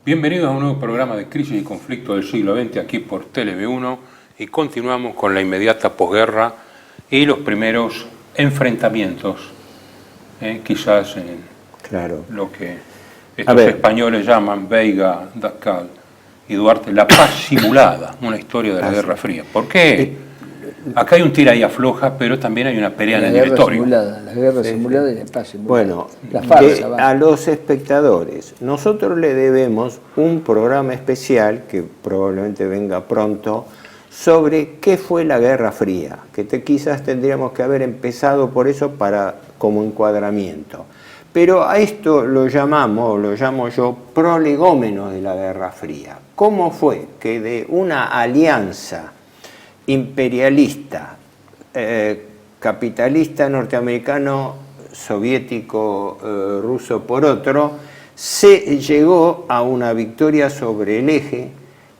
Bienvenidos a un nuevo programa de Crisis y Conflicto del siglo XX aquí por TLV1 y continuamos con la inmediata posguerra y los primeros enfrentamientos, quizás en lo que estos españoles llaman Veiga, Dascal y Duarte, la paz simulada, una historia de la Guerra Fría. ¿Por qué? Acá hay un tira y afloja, pero también hay una pelea en el directorio. La guerra simulada y la paz simulada. Bueno, la farsa, a los espectadores, nosotros le debemos un programa especial, que probablemente venga pronto, sobre qué fue la Guerra Fría, que quizás tendríamos que haber empezado por eso como encuadramiento. Pero a esto lo llamo yo, prolegómenos de la Guerra Fría. ¿Cómo fue que de una alianza imperialista, capitalista norteamericano, soviético, ruso por otro, se llegó a una victoria sobre el eje,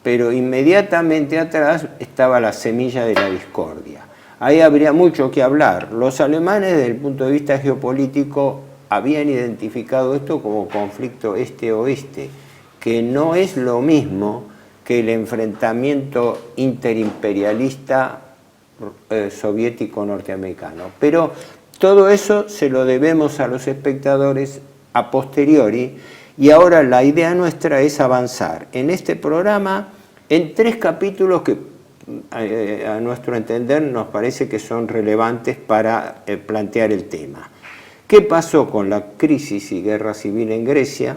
pero inmediatamente atrás estaba la semilla de la discordia? Ahí habría mucho que hablar. Los alemanes, desde el punto de vista geopolítico, habían identificado esto como conflicto este-oeste, que no es lo mismo que el enfrentamiento interimperialista soviético-norteamericano. Pero todo eso se lo debemos a los espectadores a posteriori, y ahora la idea nuestra es avanzar en este programa en 3 capítulos que a nuestro entender nos parece que son relevantes para plantear el tema. ¿Qué pasó con la crisis y guerra civil en Grecia?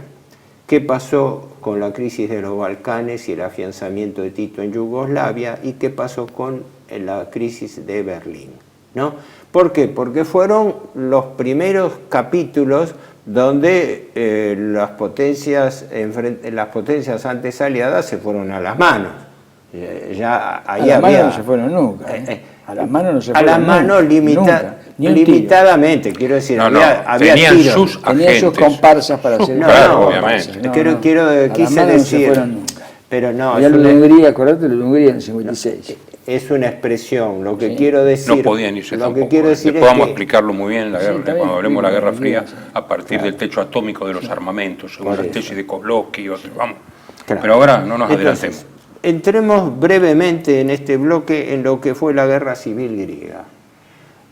¿Qué pasó con la crisis de los Balcanes y el afianzamiento de Tito en Yugoslavia? ¿Y qué pasó con la crisis de Berlín? ¿No? ¿Por qué? Porque fueron los primeros capítulos donde las potencias antes aliadas se fueron a las manos. A las manos no se fueron nunca. A las manos no se fueron nunca. A las manos limitadamente, quiero decir, había tiros. Tenían sus comparsas para hacer obviamente. Quise decir, pero no. Ya lo de Hungría, acordate lo de Hungría en el 56. Es una expresión, lo que quiero decir. No podían irse lo tampoco. Que quiero decir Después vamos a explicarlo muy bien en la guerra, cuando hablemos de la Guerra Fría, a partir del techo atómico de los armamentos, según la tesis de Kozlowski y otros. Vamos. Pero ahora no nos adelantemos. Entremos brevemente en este bloque en lo que fue la Guerra Civil griega.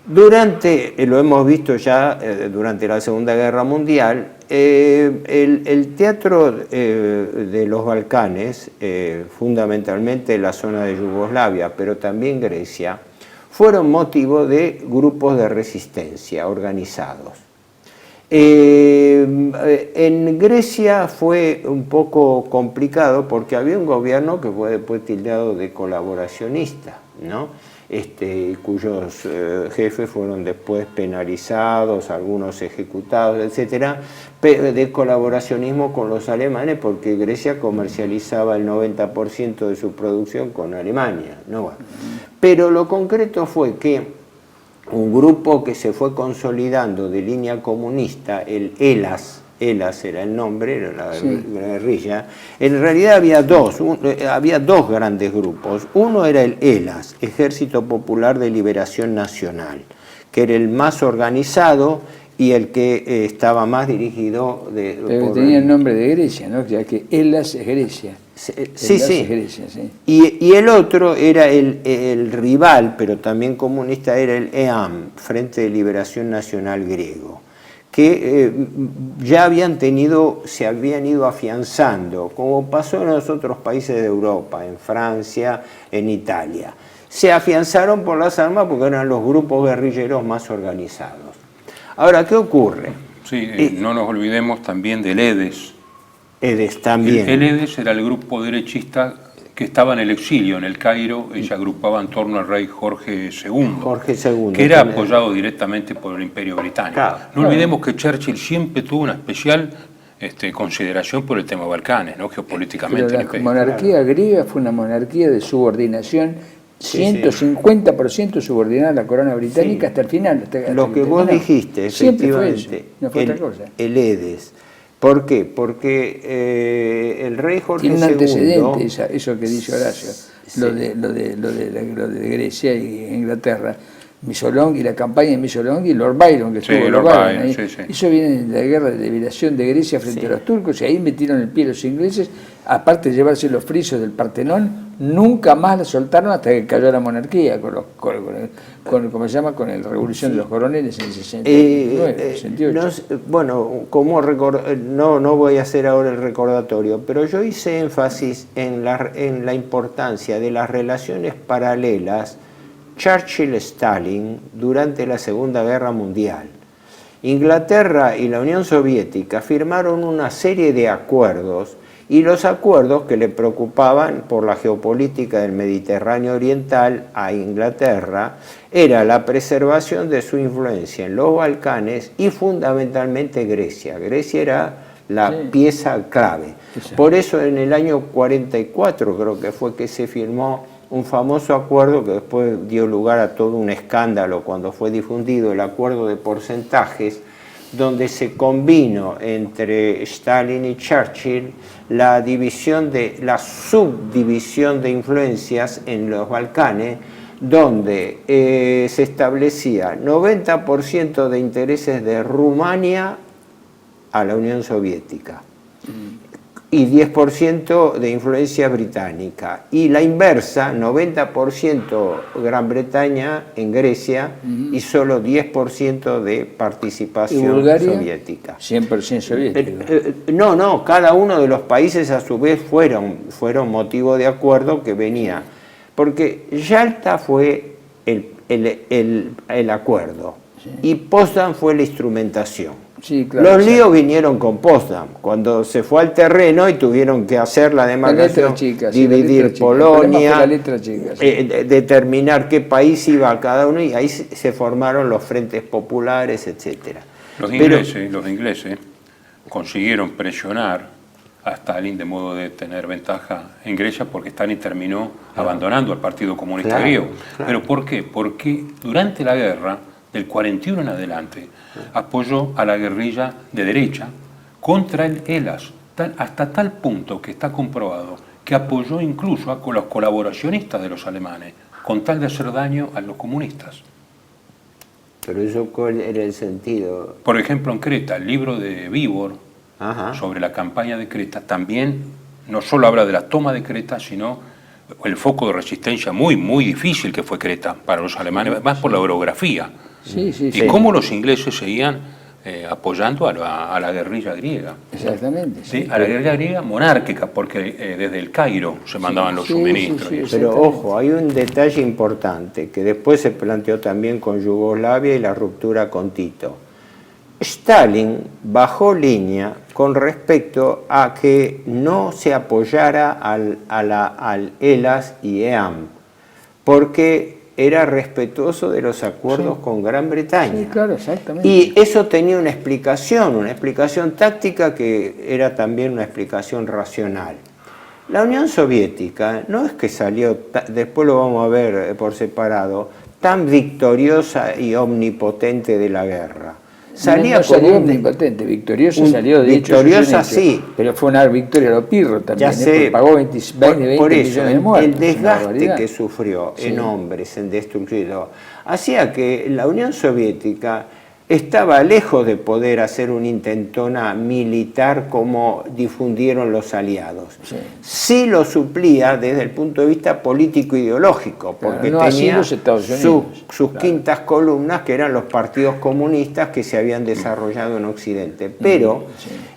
Lo hemos visto ya durante la Segunda Guerra Mundial, el teatro de los Balcanes, fundamentalmente la zona de Yugoslavia, pero también Grecia, fueron motivo de grupos de resistencia organizados. En Grecia fue un poco complicado porque había un gobierno que fue después tildado de colaboracionista, ¿no? Cuyos jefes fueron después penalizados, algunos ejecutados, etcétera, de colaboracionismo con los alemanes, porque Grecia comercializaba el 90% de su producción con Alemania, ¿no? Bueno, pero lo concreto fue que un grupo que se fue consolidando de línea comunista, el ELAS era el nombre, era la guerrilla. En realidad había dos grandes grupos. Uno era el ELAS, Ejército Popular de Liberación Nacional, que era el más organizado y el que estaba más dirigido... Pero tenía el nombre de Grecia, ¿no? Ya que ELAS es Grecia. Sí. Es Grecia, sí. Y el otro era el rival, pero también comunista, era el EAM, Frente de Liberación Nacional griego, que ya se habían ido afianzando, como pasó en los otros países de Europa, en Francia, en Italia. Se afianzaron por las armas porque eran los grupos guerrilleros más organizados. Ahora, ¿qué ocurre? Sí, no nos olvidemos también del EDES. EDES también. El EDES era el grupo derechista que estaba en el exilio en el Cairo y se agrupaba en torno al rey Jorge II, que era apoyado directamente por el Imperio Británico. No olvidemos que Churchill siempre tuvo una especial consideración por el tema Balcanes, ¿no? Geopolíticamente. Pero la monarquía griega fue una monarquía de subordinación, 150% subordinada a la corona británica hasta el final. Lo que vos dijiste, efectivamente, no fue otra cosa. El EDES. ¿Por qué? Porque el rey Jorge II... Tiene un antecedente, eso que dice Horacio, lo de Grecia y Inglaterra. Missolonghi, la campaña de Missolonghi y Lord Byron, que estuvo Lord Byron ahí. Eso viene de la guerra de liberación de Grecia frente a los turcos, y ahí metieron el pie los ingleses, aparte de llevarse los frisos del Partenón, nunca más la soltaron hasta que cayó la monarquía, ¿cómo se llama? Con la revolución de los coroneles en el 69, 68. Bueno, no voy a hacer ahora el recordatorio, pero yo hice énfasis en la importancia de las relaciones paralelas Churchill-Stalin durante la Segunda Guerra Mundial. Inglaterra y la Unión Soviética firmaron una serie de acuerdos, y los acuerdos que le preocupaban por la geopolítica del Mediterráneo Oriental a Inglaterra era la preservación de su influencia en los Balcanes y fundamentalmente Grecia. Grecia era la pieza clave. Por eso en el año 44 creo que fue que se firmó un famoso acuerdo que después dio lugar a todo un escándalo cuando fue difundido, el acuerdo de porcentajes, donde se combinó entre Stalin y Churchill la subdivisión de influencias en los Balcanes, donde se establecía 90% de intereses de Rumania a la Unión Soviética y 10% de influencia británica, y la inversa, 90% Gran Bretaña en Grecia y solo 10% de participación soviética. 100% soviética. No, cada uno de los países a su vez fueron motivo de acuerdo que venía, porque Yalta fue el acuerdo, y Potsdam fue la instrumentación. Sí, claro, los líos vinieron con Potsdam, cuando se fue al terreno y tuvieron que hacer la demarcación, dividir Polonia, determinar qué país iba a cada uno, y ahí se formaron los frentes populares, etc. Los ingleses consiguieron presionar a Stalin de modo de tener ventaja en Grecia, porque Stalin terminó abandonando al Partido Comunista griego. ¿Pero por qué? Porque durante la guerra del 41 en adelante apoyó a la guerrilla de derecha contra el ELAS, hasta tal punto que está comprobado que apoyó incluso a los colaboracionistas de los alemanes, con tal de hacer daño a los comunistas. ¿Pero eso cuál era el sentido? Por ejemplo, en Creta, el libro de Víbor sobre la campaña de Creta también no solo habla de la toma de Creta, sino el foco de resistencia muy, muy difícil que fue Creta para los alemanes, más por la orografía. Y cómo los ingleses seguían apoyando a la guerrilla griega. Exactamente. ¿Sí? A la guerrilla griega monárquica, porque desde el Cairo se mandaban los suministros. Pero ojo, hay un detalle importante que después se planteó también con Yugoslavia y la ruptura con Tito. Stalin bajó línea con respecto a que no se apoyara al ELAS y EAM, porque era respetuoso de los acuerdos con Gran Bretaña. Sí, claro, exactamente. Y eso tenía una explicación táctica que era también una explicación racional. La Unión Soviética no es que salió, después lo vamos a ver por separado, tan victoriosa y omnipotente de la guerra. No salió omnipotente, victoriosa salió, de hecho. Victoriosa sí. Pero fue una victoria a lo pirro también, ya sé, pagó 20 millones de muertos. El desgaste que sufrió en hombres, en destrucción, hacía que la Unión Soviética estaba lejos de poder hacer una intentona militar como difundieron los aliados. Sí lo suplía desde el punto de vista político-ideológico, porque tenía sus quintas columnas, que eran los partidos comunistas que se habían desarrollado en Occidente. Pero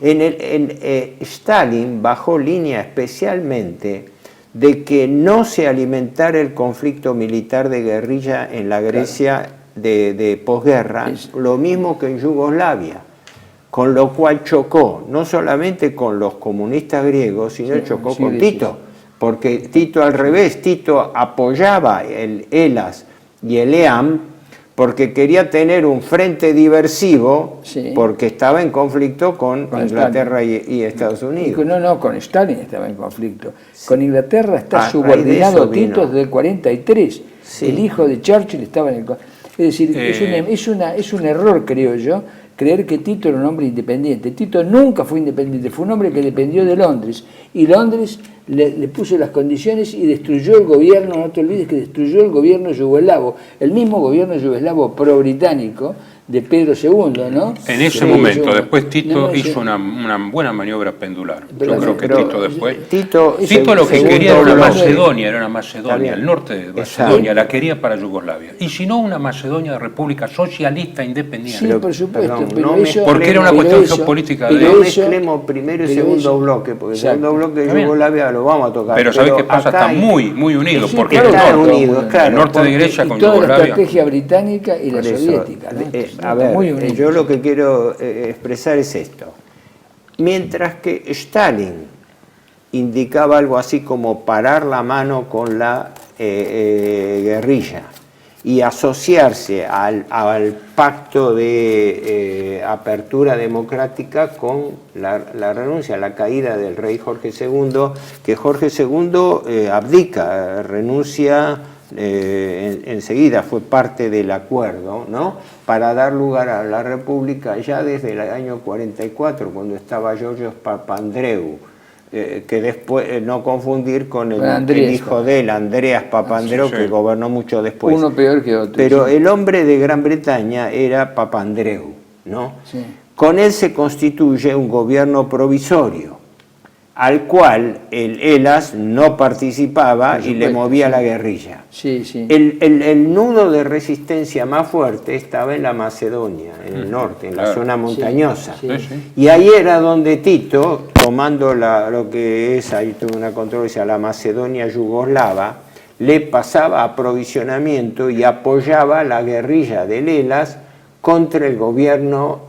Stalin bajó línea especialmente de que no se alimentara el conflicto militar de guerrilla en la Grecia de posguerra, lo mismo que en Yugoslavia, con lo cual chocó no solamente con los comunistas griegos, sino chocó con Tito, porque Tito al revés, Tito apoyaba el ELAS y el EAM porque quería tener un frente diversivo, porque estaba en conflicto con Inglaterra y Estados Unidos. No, con Stalin estaba en conflicto. Con Inglaterra está subordinado Tito desde el 43. El hijo de Churchill estaba en el... Es decir, es un error, creo yo, creer que Tito era un hombre independiente. Tito nunca fue independiente, fue un hombre que dependió de Londres, y Londres le puso las condiciones y destruyó el gobierno, no te olvides que destruyó el gobierno yugoslavo, el mismo gobierno yugoslavo pro-británico de Pedro II, ¿no? En ese momento, después Tito hizo una buena maniobra pendular. Yo creo que Tito después... Tito lo que quería era una Macedonia, el norte de Macedonia, la quería para Yugoslavia. Y si no, una Macedonia república socialista independiente. Sí, por supuesto. Porque era una cuestión geopolítica de... No mezclemos primero y segundo bloque, porque el segundo bloque de Yugoslavia lo vamos a tocar. Pero ¿sabés qué pasa? Está muy unido, porque el norte de Grecia con toda Yugoslavia... la estrategia británica y la soviética, ¿no? A ver, yo lo que quiero expresar es esto. Mientras que Stalin indicaba algo así como parar la mano con la guerrilla y asociarse al pacto de apertura democrática con la renuncia, la caída del rey Jorge II, que Jorge II abdica, renuncia enseguida, fue parte del acuerdo, ¿no?, para dar lugar a la República ya desde el año 44, cuando estaba Georgios Papandreou, que después, no confundir con el hijo de él, Andreas Papandreou, que gobernó mucho después. Uno peor que otro. Pero el hombre de Gran Bretaña era Papandreou, ¿no? Sí. Con él se constituye un gobierno provisorio, al cual el ELAS no participaba y le movía la guerrilla. Sí, sí. El nudo de resistencia más fuerte estaba en la Macedonia, en el norte, en la zona montañosa. Sí, sí. Y ahí era donde Tito, tomando lo que es, ahí tuvo una controversia, la Macedonia yugoslava, le pasaba aprovisionamiento y apoyaba la guerrilla del ELAS contra el gobierno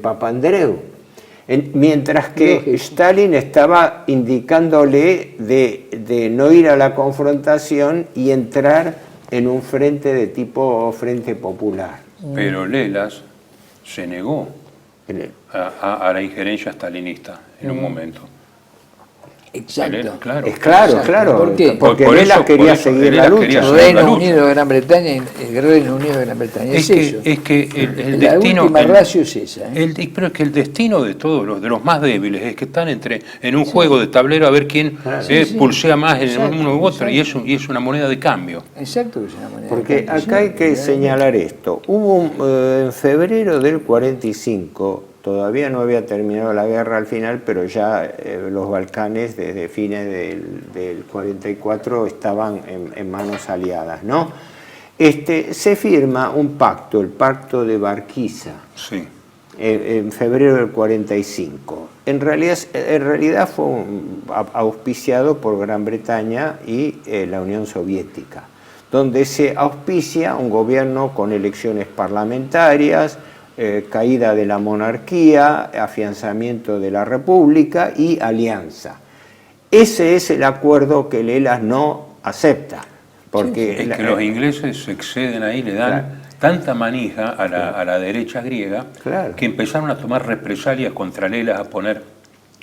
Papandreou. Mientras que Stalin estaba indicándole de no ir a la confrontación y entrar en un frente de tipo Frente Popular. Pero Lelas se negó a la injerencia stalinista en un momento. Exacto. Claro. ¿Por qué? Porque Lelas quería seguir la lucha. Reino Unido de Gran Bretaña y el Reino Unido de Gran Bretaña. Es que el la destino... última ratio es esa. Pero es que el destino de todos de los más débiles es que están en un juego de tablero a ver quién pulsea más en uno u otro, y es una moneda de cambio. Exacto, que es una moneda Porque de cambio. acá hay que señalar esto. Hubo en febrero del 45... Todavía no había terminado la guerra al final, pero ya los Balcanes desde fines del 44 estaban en manos aliadas, ¿no? Se firma un pacto, el Pacto de Barquiza, en febrero del 45. En realidad fue auspiciado por Gran Bretaña y la Unión Soviética, donde se auspicia un gobierno con elecciones parlamentarias, caída de la monarquía, afianzamiento de la república y alianza. Ese es el acuerdo que el ELAS no acepta. Porque es que los ingleses se exceden ahí, le dan tanta manija a la derecha griega que empezaron a tomar represalias contra el ELAS,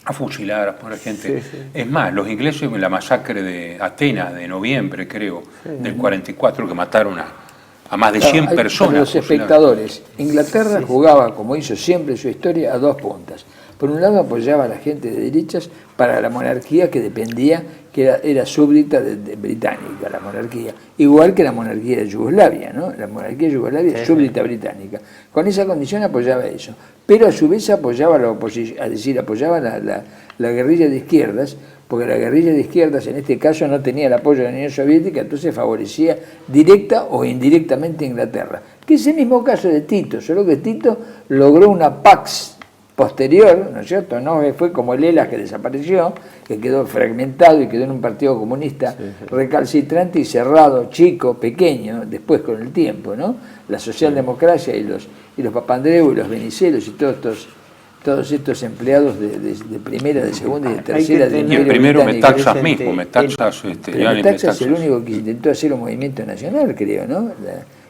a fusilar, a poner gente. Es más, los ingleses en la masacre de Atenas de noviembre, creo, del 44, que mataron a más de 100 personas. Los espectadores. Inglaterra jugaba, como hizo siempre en su historia, a dos puntas. Por un lado apoyaba a la gente de derechas para la monarquía que dependía, que era súbdita de británica, la monarquía. Igual que la monarquía de Yugoslavia, ¿no? La monarquía de Yugoslavia es súbdita británica. Con esa condición apoyaba eso. Pero a su vez apoyaba la oposición, apoyaba la guerrilla de izquierdas, porque la guerrilla de izquierdas en este caso no tenía el apoyo de la Unión Soviética, entonces favorecía directa o indirectamente a Inglaterra. Que es el mismo caso de Tito, solo que Tito logró una pax posterior, ¿no es cierto? No fue como el ELAS que desapareció, que quedó fragmentado y quedó en un partido comunista recalcitrante y cerrado, chico, pequeño, después con el tiempo, ¿no? La socialdemocracia y los Papandreou y los Venizelos y todos estos empleados de primera, de segunda y de tercera del Y el primero Metaxas mismo, Metaxas es el único que intentó hacer un movimiento nacional, creo, ¿no?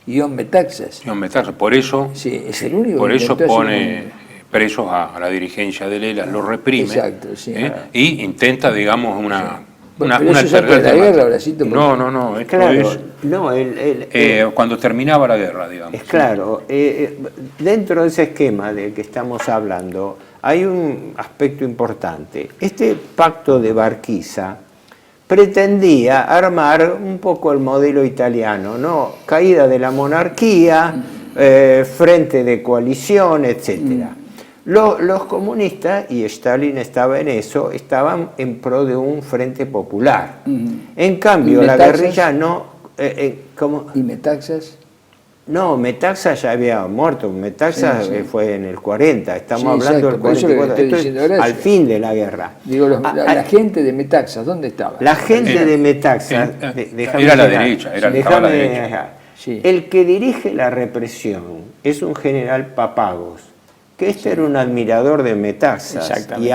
Ion Metaxas. Por eso, es el único por eso pone presos a la dirigencia del ELAS, lo reprime. Exacto, y intenta, digamos, Bueno, pero eso es antes de la guerra, Horacito. No, esto claro, es cuando terminaba la guerra, digamos. Es claro, dentro de ese esquema del que estamos hablando hay un aspecto importante. Este pacto de Barquiza pretendía armar un poco el modelo italiano, ¿no? Caída de la monarquía, frente de coalición, etc. Los comunistas, y Stalin estaba en eso, estaban en pro de un frente popular. En cambio, la guerrilla no... ¿cómo? ¿Y Metaxas? No, Metaxas ya había muerto. Metaxas fue en el 40, estamos hablando del 44. Esto es al fin de la guerra. Digo, la gente de Metaxas, ¿dónde estaba? La gente de Metaxas... Era la derecha, estaba la derecha. Sí. El que dirige la represión es un general Papagos, que era un admirador de Metaxas y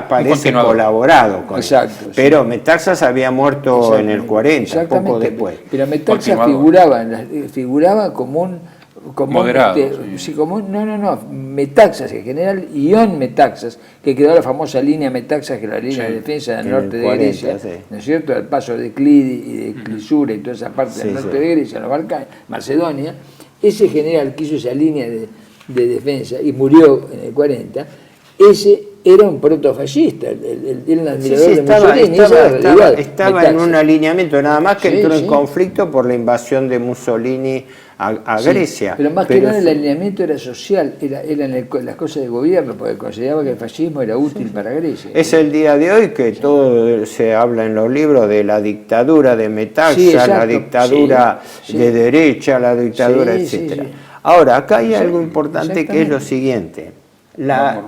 parece colaborado con él. Pero Metaxas había muerto en el 40, poco después. Pero Metaxas figuraba como un... moderado. Metaxas, el general Ion Metaxas, que quedó la famosa línea Metaxas, que es la línea de defensa del norte de Grecia, ¿no es cierto? Al paso de Clidi y de Clisura y toda esa parte del norte de Grecia, los Balcanes, Macedonia. Ese general que hizo esa línea de defensa y murió en el 40, ese era un protofascista, era un admirador de Mussolini. Estaba en un alineamiento, nada más que entró en conflicto por la invasión de Mussolini a Grecia. Pero más que nada el alineamiento era social, eran las cosas de gobierno, porque consideraba que el fascismo era útil para Grecia. Es el día de hoy que todo se habla en los libros de la dictadura de Metaxas, la dictadura de derecha, la dictadura, etcétera. Ahora, acá hay algo importante que es lo siguiente. La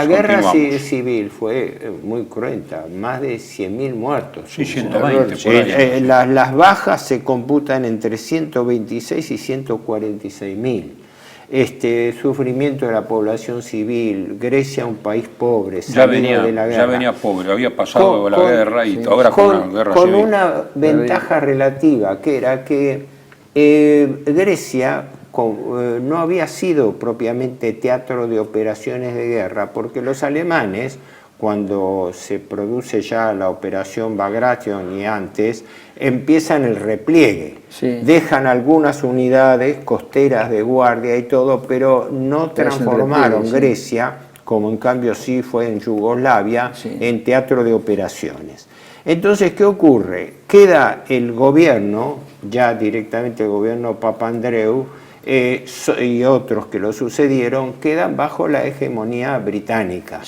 guerra civil fue muy cruenta, más de 100.000 muertos. Sí, 120 por ahí. Las bajas se computan entre 126 y 146.000. Sufrimiento de la población civil, Grecia un país pobre, ya venía pobre, había pasado la guerra y ahora con una guerra civil. Con una ventaja relativa, que era que Grecia no había sido propiamente teatro de operaciones de guerra, porque los alemanes, cuando se produce ya la operación Bagration y antes, empiezan el repliegue. Dejan algunas unidades costeras de guardia y todo, pero no transformaron Grecia, como en cambio sí fue en Yugoslavia, en teatro de operaciones. Entonces, ¿qué ocurre? Queda el gobierno, ya directamente el gobierno Papandreou, y otros que lo sucedieron, quedan bajo la hegemonía británica.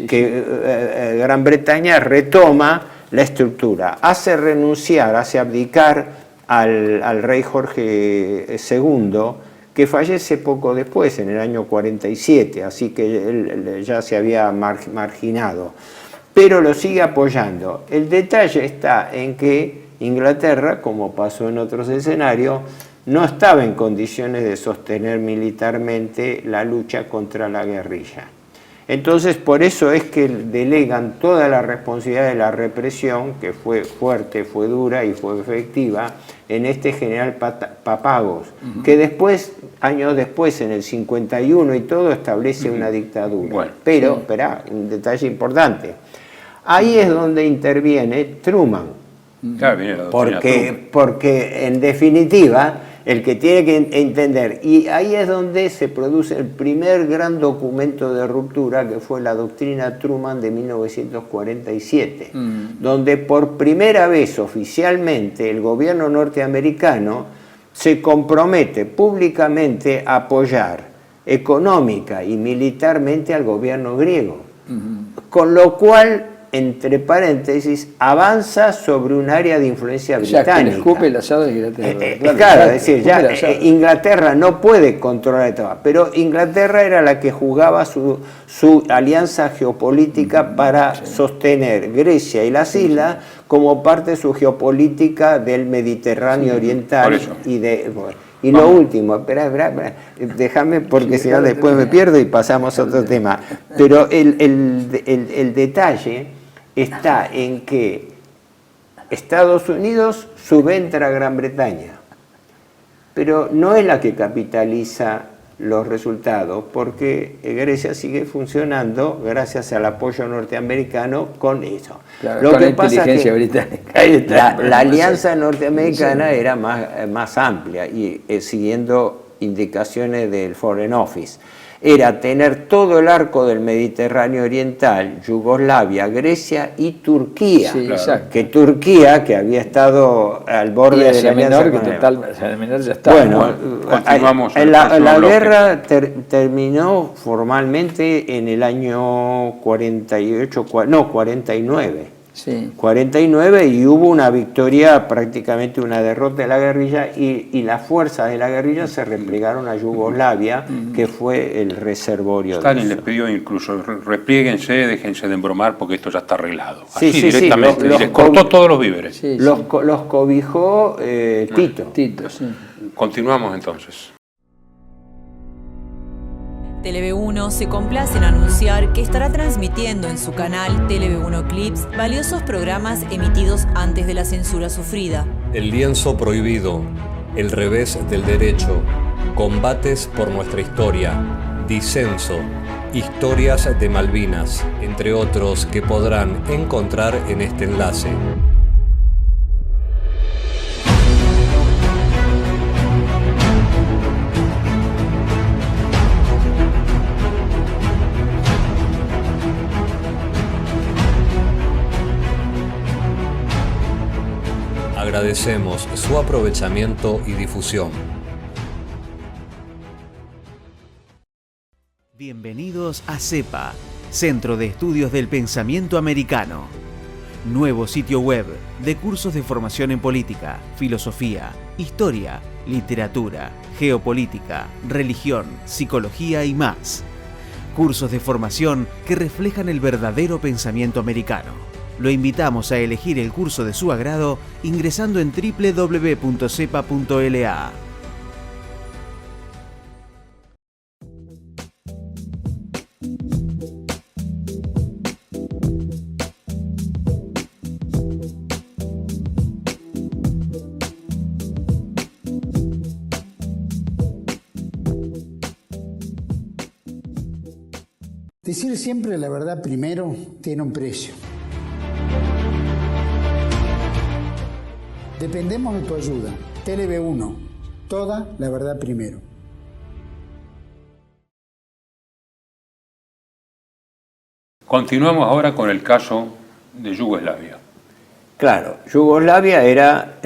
Gran Bretaña retoma la estructura, hace abdicar al rey Jorge II, que fallece poco después, en el año 47, así que él ya se había marginado, pero lo sigue apoyando. El detalle está en que Inglaterra, como pasó en otros escenarios, no estaba en condiciones de sostener militarmente la lucha contra la guerrilla. Entonces, por eso es que delegan toda la responsabilidad de la represión, que fue fuerte, fue dura y fue efectiva, en este general Papagos, que después, años después, en el 51 y todo, establece una dictadura. Pero, esperá, un detalle importante, ahí es donde interviene Truman, porque en definitiva el que tiene que entender, y ahí es donde se produce el primer gran documento de ruptura, que fue la doctrina Truman de 1947, donde por primera vez oficialmente el gobierno norteamericano se compromete públicamente a apoyar económica y militarmente al gobierno griego, con lo cual, entre paréntesis, avanza sobre un área de influencia británica. Le escupe el asado de Inglaterra. Claro, es decir, ya Inglaterra no puede controlar todo, pero Inglaterra era la que jugaba su alianza geopolítica para sostener Grecia y las islas como parte de su geopolítica del Mediterráneo oriental y de... Y lo último, espera, déjame porque si no después me pierdo y pasamos a otro tema. Pero el detalle está en que Estados Unidos subentra a Gran Bretaña, pero no es la que capitaliza los resultados, porque Grecia sigue funcionando gracias al apoyo norteamericano con eso. Claro, lo con que la pasa inteligencia británica. La alianza norteamericana era más amplia y siguiendo indicaciones del Foreign Office. Era tener todo el arco del Mediterráneo Oriental, Yugoslavia, Grecia y Turquía. Sí, claro. Que Turquía, que había estado al borde de la alianza menor, que total, Asia Menor ya está. Bueno, continuamos. La guerra terminó formalmente en el año 49. Sí. 49, y hubo una victoria, prácticamente una derrota de la guerrilla, y las fuerzas de la guerrilla se replegaron a Yugoslavia, que fue el reservorio. Stalin les pidió incluso, replieguense, déjense de embromar porque esto ya está arreglado. Sí, así sí, directamente, y les cortó todos los víveres. Sí, los cobijó Tito. Tito, sí. Continuamos entonces. Tele-V1 se complace en anunciar que estará transmitiendo en su canal Tele-V1 Clips valiosos programas emitidos antes de la censura sufrida. El lienzo prohibido, El revés del derecho, Combates por nuestra historia, Disenso, Historias de Malvinas, entre otros que podrán encontrar en este enlace. Agradecemos su aprovechamiento y difusión. Bienvenidos a CEPA, Centro de Estudios del Pensamiento Americano. Nuevo sitio web de cursos de formación en política, filosofía, historia, literatura, geopolítica, religión, psicología y más. Cursos de formación que reflejan el verdadero pensamiento americano. Lo invitamos a elegir el curso de su agrado ingresando en www.cepa.la. Decir siempre la verdad primero tiene un precio. Dependemos de tu ayuda. Tele-V1, toda la verdad primero. Continuamos ahora con el caso de Yugoslavia. Claro, Yugoslavia era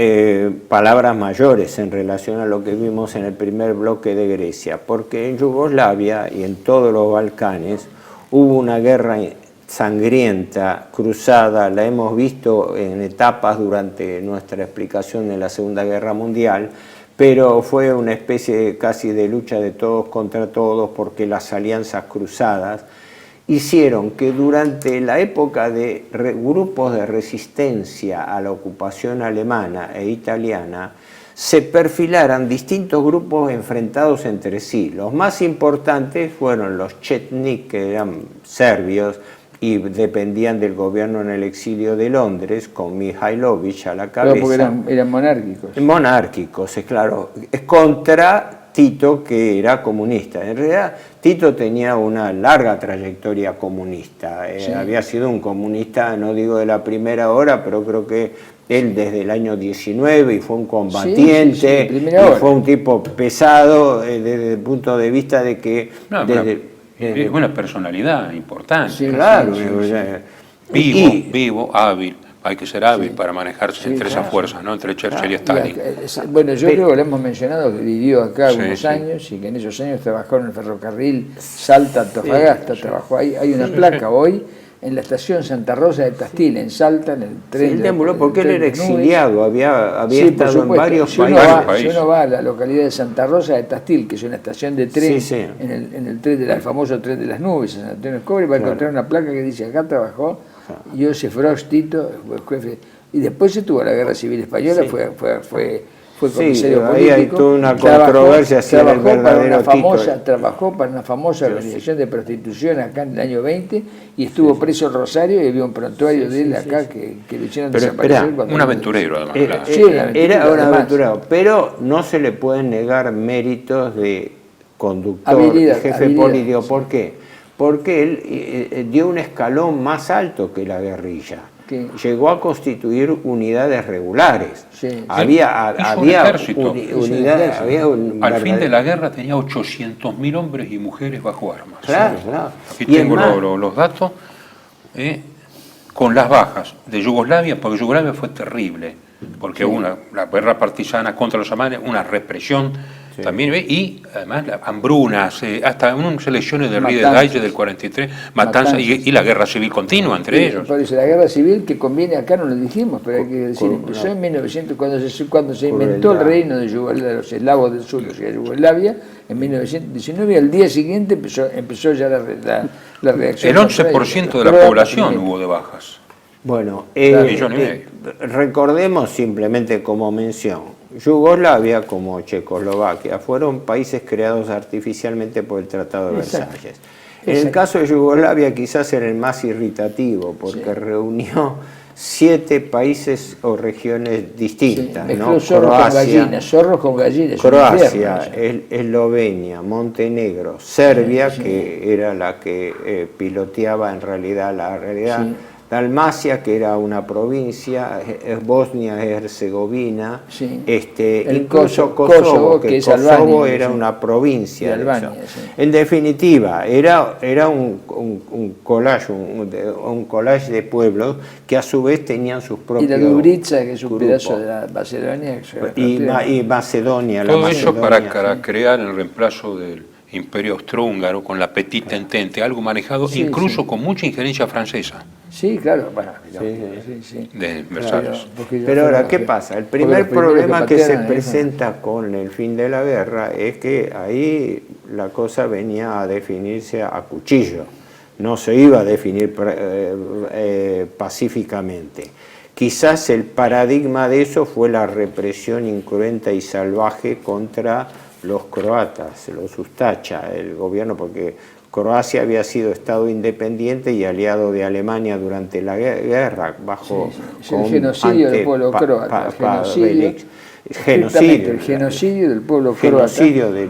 palabras mayores en relación a lo que vimos en el primer bloque de Grecia, porque en Yugoslavia y en todos los Balcanes hubo una guerra sangrienta, cruzada, la hemos visto en etapas durante nuestra explicación de la Segunda Guerra Mundial, pero fue una especie casi de lucha de todos contra todos, porque las alianzas cruzadas hicieron que durante la época de grupos de resistencia a la ocupación alemana e italiana se perfilaran distintos grupos enfrentados entre sí. Los más importantes fueron los Chetnik, que eran serbios y dependían del gobierno en el exilio de Londres, con Mihailović a la cabeza. Pero porque eran monárquicos. Monárquicos, es claro. Es contra Tito, que era comunista. En realidad, Tito tenía una larga trayectoria comunista. Sí. Había sido un comunista, no digo de la primera hora, pero creo que él desde el año 19 y fue un combatiente, y fue un tipo pesado desde el punto de vista de que... No, es una personalidad importante. Sí, claro. Vivo, hábil. Hay que ser hábil para manejarse entre esas fuerzas, ¿no? Entre Churchill y Stalin. Bueno, yo creo que lo hemos mencionado, que vivió acá unos años y que en esos años trabajó en el ferrocarril Salta-Antofagasta. Trabajó ahí. Hay una placa hoy en la estación Santa Rosa de Tastil, en Salta, en el tren. Porque él era exiliado, había estado en varios países. Si uno va a la localidad de Santa Rosa de Tastil, que es una estación de tren, en el tren el famoso tren de las nubes, en San Antonio Cobre, va a encontrar una placa que dice: acá trabajó Josef Broz Tito, jefe. Y después se tuvo la Guerra Civil Española, fue comisario político. Ahí hay toda una controversia si era el verdadero Tito. Trabajó para una famosa organización de prostitución acá en el año 20 y estuvo preso en Rosario, y había un prontuario de él acá que lo hicieron desaparecer. Un aventurero, además. Era un aventurero, pero no se le pueden negar méritos de conductor, jefe político. ¿Por qué? Porque él dio un escalón más alto que la guerrilla. Llegó a constituir unidades regulares. Había ejército. Al fin de la guerra tenía 800.000 hombres y mujeres bajo armas. Claro. Aquí tengo los datos con las bajas de Yugoslavia, porque Yugoslavia fue terrible, porque hubo la guerra partisana contra los alemanes, una represión también, y además hambrunas, hasta unas elecciones del Río de Daille del 43, matanzas. Y la guerra civil continua entre ellos. Por eso la guerra civil, que conviene, acá no lo dijimos, pero hay que decir, empezó en 1900, cuando se inventó el reino de Yugoslavia, de los eslavos del sur, de Yugoslavia, en 1919, y al día siguiente empezó ya la reacción. El 11% de la población hubo de bajas. Bueno, recordemos simplemente como mención, Yugoslavia como Checoslovaquia fueron países creados artificialmente por el Tratado de Versalles. En el caso de Yugoslavia quizás era el más irritativo porque reunió 7 países o regiones distintas, ¿no? Zorros con gallinas. Croacia, Eslovenia, Montenegro, Serbia, que era la que piloteaba en realidad la realidad. Dalmacia, que era una provincia, Bosnia-Herzegovina, incluso Kosovo, que Kosovo era una provincia. Albania, En definitiva, era un collage de pueblos que a su vez tenían sus propios. Y la Dubritza, que es un pedazo de la Macedonia. Y Macedonia. Todo eso para crear el reemplazo del Imperio Austrohúngaro con la Petite Entente, algo manejado incluso con mucha injerencia francesa. Sí, claro, bueno, de Versalles. Pero ahora, ¿qué pasa? El primer problema que se presenta con el fin de la guerra es que ahí la cosa venía a definirse a cuchillo, no se iba a definir pacíficamente. Quizás el paradigma de eso fue la represión incruenta y salvaje contra los croatas, los Ustacha, el gobierno, porque Croacia había sido Estado independiente y aliado de Alemania durante la guerra, bajo el genocidio del pueblo croata. El genocidio del pueblo croata,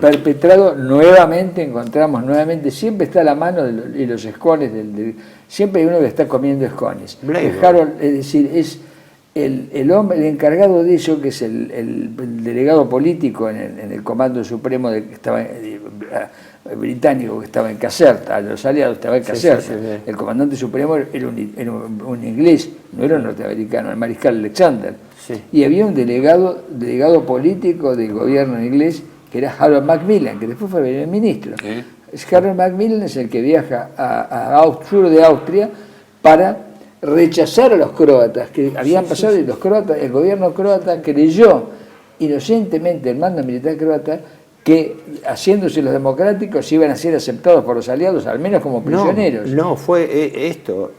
perpetrado nuevamente, encontramos nuevamente, siempre está a la mano de los escones, siempre hay uno que está comiendo escones. Es decir, es el hombre, el encargado de eso, que es el delegado político en el Comando Supremo que estaba británico, que estaba en Caserta, a los aliados estaba en Caserta. El comandante supremo era un inglés, no era un norteamericano, el mariscal Alexander. Y había un delegado político del gobierno inglés, que era Harold Macmillan, que después fue primer ministro. Harold Macmillan es el que viaja a sur de Austria para rechazar a los croatas, que habían pasado, y los croatas, el gobierno croata creyó inocentemente, el mando militar croata, que haciéndose los democráticos iban a ser aceptados por los aliados, al menos como prisioneros. No, fue esto,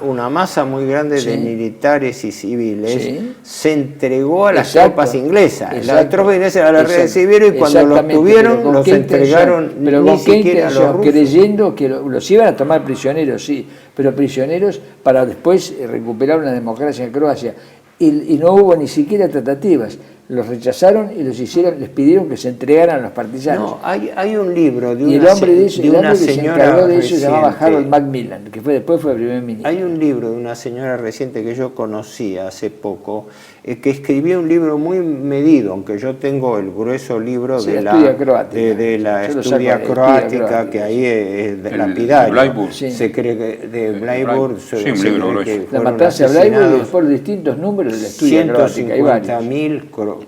una masa muy grande de militares y civiles se entregó a las tropas inglesas. Las tropas inglesas la recibieron y cuando los tuvieron los entregaron ni siquiera a los rusos. Creyendo que los iban a tomar prisioneros, sí, pero prisioneros para después recuperar una democracia en Croacia. Y no hubo ni siquiera tratativas. Los rechazaron y les pidieron que se entregaran a los partisanos. No, hay un libro de una, y el hombre que se encargó de eso reciente, se llamaba Harold Macmillan, que después fue primer ministro. Hay un libro de una señora reciente que yo conocí hace poco, que escribió un libro muy medido, aunque yo tengo el grueso libro de la estudia croática, que ahí es de lapidario. Se cree que de Bleiburg, la matanza de Bleiburg, por distintos números de la estudia croática. 150.000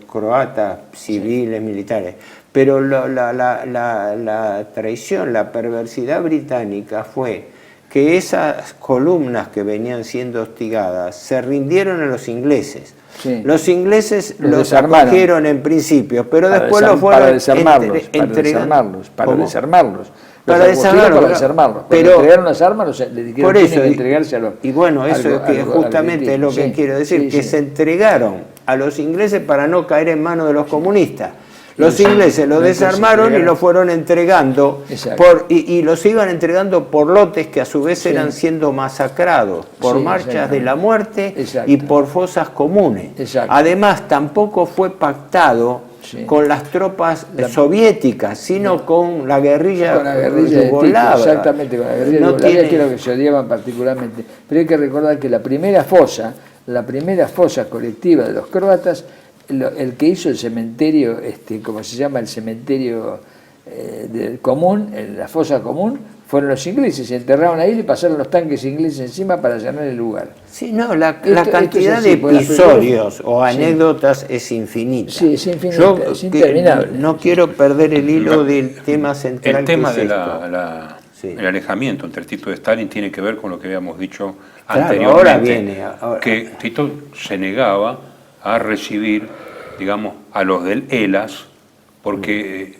croatas civiles, militares. Pero la traición, la perversidad británica fue que esas columnas que venían siendo hostigadas se rindieron a los ingleses. Los ingleses los acogieron en principio, pero después los fueron para desarmarlos. Pero entregaron las armas, le dijeron que entregarse a los. Y bueno, eso es justamente lo que quiero decir, que se entregaron a los ingleses para no caer en manos de los comunistas. Los ingleses los desarmaron y los fueron entregando y los iban entregando por lotes que a su vez eran siendo masacrados por marchas de la muerte y por fosas comunes. Además, tampoco fue pactado con las tropas soviéticas, sino con la guerrilla, yugoslava. Exactamente, con la guerrilla yugoslava, que es lo que se odiaban particularmente. Pero hay que recordar que la primera fosa colectiva de los croatas, el que hizo el cementerio, como se llama el cementerio común, la fosa común, fueron los ingleses, se enterraron ahí y le pasaron los tanques ingleses encima para llenar el lugar. Sí, no, la cantidad de episodios o anécdotas es infinita. Sí, es infinita, es interminable. No quiero perder el hilo del tema central. El tema del alejamiento entre Tito y Stalin tiene que ver con lo que habíamos dicho anteriormente, que Tito se negaba a recibir, digamos, a los del Hellas, porque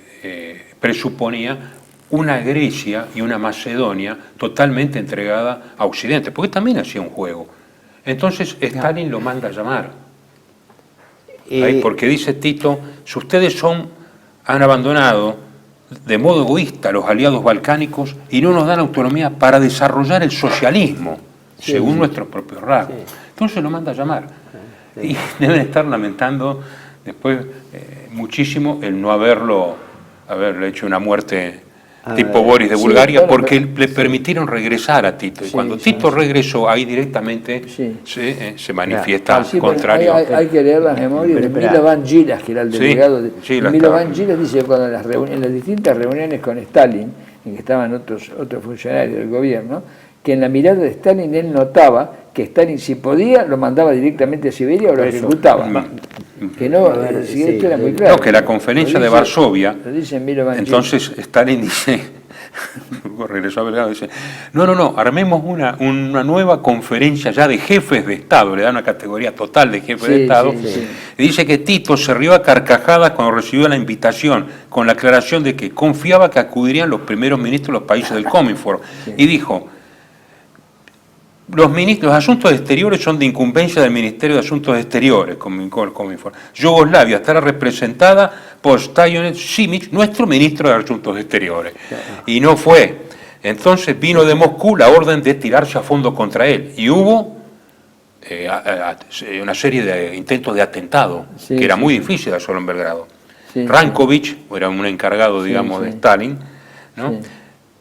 presuponía una Grecia y una Macedonia totalmente entregada a Occidente, porque también hacía un juego. Entonces Stalin lo manda a llamar, porque dice Tito, si ustedes han abandonado de modo egoísta los aliados balcánicos y no nos dan autonomía para desarrollar el socialismo, según nuestros propios rasgos. Entonces lo manda a llamar. Y deben estar lamentando después muchísimo el no haberle hecho una muerte tipo Boris de Bulgaria, porque le permitieron regresar a Tito. Y cuando Tito regresó, ahí directamente se manifiesta contrario. Hay que leer las memorias de Milovan Djilas, que era el delegado de Milovan Djilas. Dice que en las distintas reuniones con Stalin, en que estaban otros funcionarios del gobierno, que en la mirada de Stalin él notaba que Stalin, si podía, lo mandaba directamente a Siberia o lo ejecutaba. Que esto era muy claro. No, que la conferencia de Varsovia, entonces Stalin dice, regresó a Belgrado, dice, no, armemos una nueva conferencia ya de jefes de Estado, le da una categoría total de jefes de Estado, y dice que Tito se rió a carcajadas cuando recibió la invitación, con la aclaración de que confiaba que acudirían los primeros ministros de los países del Cominform, y dijo, los asuntos exteriores son de incumbencia del Ministerio de Asuntos Exteriores, Yugoslavia estará representada por Stojan Simic, nuestro ministro de Asuntos Exteriores. Y no fue. Entonces vino de Moscú la orden de tirarse a fondo contra él. Y hubo una serie de intentos de atentado, que era muy difícil de hacerlo en Belgrado. Rankovic, era un encargado, digamos, de Stalin, ¿no?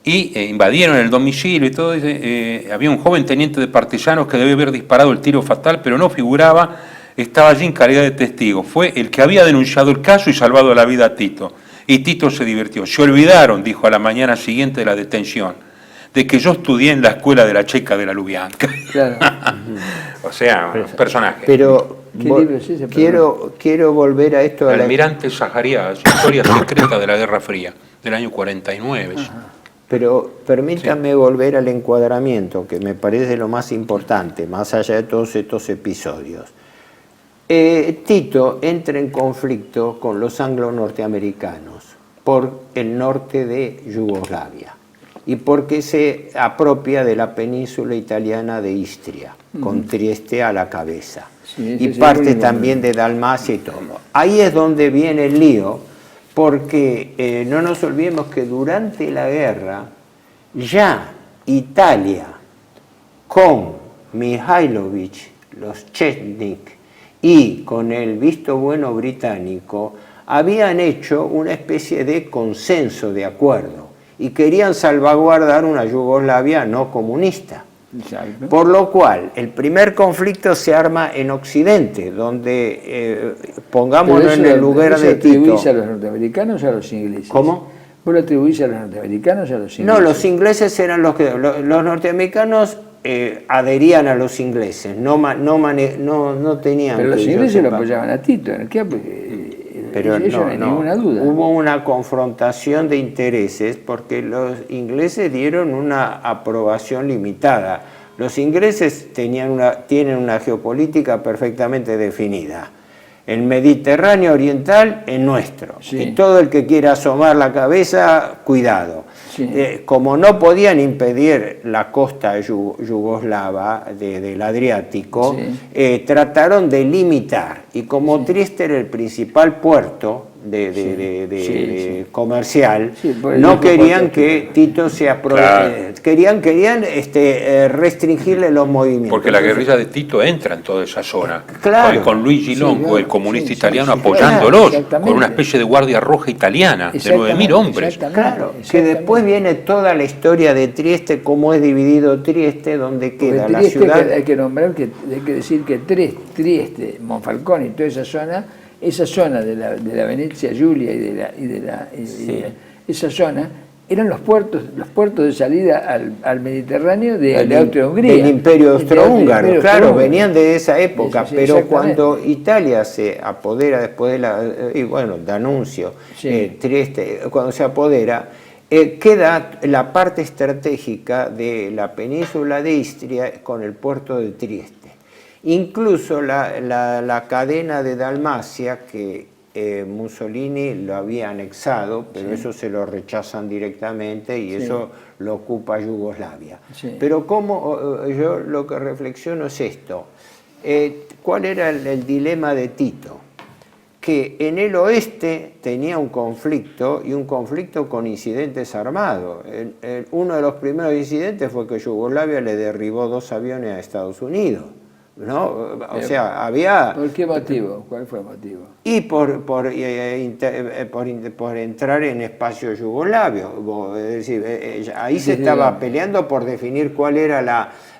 Y invadieron el domicilio y todo. Había un joven teniente de partisanos que debe haber disparado el tiro fatal, pero no figuraba, estaba allí en calidad de testigo. Fue el que había denunciado el caso y salvado la vida a Tito. Y Tito se divirtió. Se olvidaron, dijo a la mañana siguiente de la detención, de que yo estudié en la escuela de la Checa de la Lubianka. Claro. O sea, un personaje. Pero quiero volver a esto. El almirante Zaharias, Historia secreta de la Guerra Fría, del año 49. Pero permítanme volver al encuadramiento, que me parece lo más importante, más allá de todos estos episodios. Tito entra en conflicto con los anglo-norteamericanos por el norte de Yugoslavia y porque se apropia de la península italiana de Istria, con Trieste a la cabeza, y parte también de Dalmacia y todo. Ahí es donde viene el lío, porque no nos olvidemos que durante la guerra ya Italia con Mihailovich, los Chetnik y con el visto bueno británico habían hecho una especie de consenso de acuerdo y querían salvaguardar una Yugoslavia no comunista. Exacto. Por lo cual, el primer conflicto se arma en Occidente, donde, pongámonos en el lugar de Tito. ¿Lo atribuís a los norteamericanos o a los ingleses? ¿Cómo? ¿Vos lo atribuís a los norteamericanos o a los ingleses? No, los ingleses eran los que... Los norteamericanos adherían a los ingleses, no tenían... Pero los ingleses lo apoyaban a Tito, ¿no? Pero no hay ninguna duda. Hubo una confrontación de intereses porque los ingleses dieron una aprobación limitada. Los ingleses tienen una geopolítica perfectamente definida. El Mediterráneo oriental es nuestro. Y todo el que quiera asomar la cabeza, cuidado. Como no podían impedir la costa yugoslava del Adriático, trataron de limitar. Y como Trieste era el principal puerto comercial, Sí, no querían que Tito se aproveche, querían restringirle los movimientos. Porque la guerrilla de Tito entra en toda esa zona, Claro. con Luigi Longo, claro. el comunista Sí, italiano, sí, apoyándolos, exactamente. con una especie de guardia roja italiana de 9.000 hombres. Claro, que después viene toda la historia de Trieste, cómo es dividido Trieste, donde queda la ciudad. Hay que nombrar, hay que decir que Trieste, Monfalcone y toda esa zona de la Venecia Giulia esa zona eran los puertos de salida al Mediterráneo de Austria-Hungría. Del Imperio Austrohúngaro, claro, venían de esa época, Sí, pero cuando Italia se apodera después de D'Annunzio, Trieste, cuando se apodera, queda la parte estratégica de la península de Istria con el puerto de Trieste. Incluso la cadena de Dalmacia, que Mussolini lo había anexado, pero eso se lo rechazan directamente y eso lo ocupa Yugoslavia. Sí. Pero yo lo que reflexiono es esto. ¿Cuál era el dilema de Tito? Que en el oeste tenía un conflicto, y un conflicto con incidentes armados. Uno de los primeros incidentes fue que Yugoslavia le derribó 2 aviones a Estados Unidos, ¿no? O sea, había... ¿Por qué motivo? ¿Cuál fue el motivo? Y por entrar en espacio yugoslavio. Es decir, ahí se estaba peleando por definir cuál era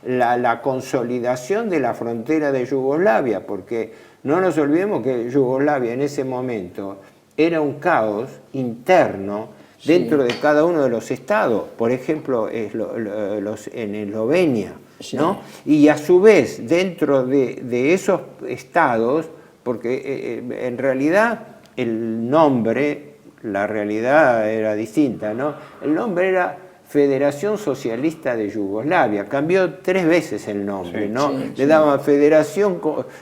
la consolidación de la frontera de Yugoslavia, porque no nos olvidemos que Yugoslavia en ese momento era un caos interno dentro de cada uno de los estados. Por ejemplo, en Eslovenia, ¿no? Y a su vez, dentro de esos estados, porque en realidad el nombre, la realidad era distinta, ¿no? El nombre era Federación Socialista de Yugoslavia, cambió 3 veces el nombre, ¿no? Le daban Federación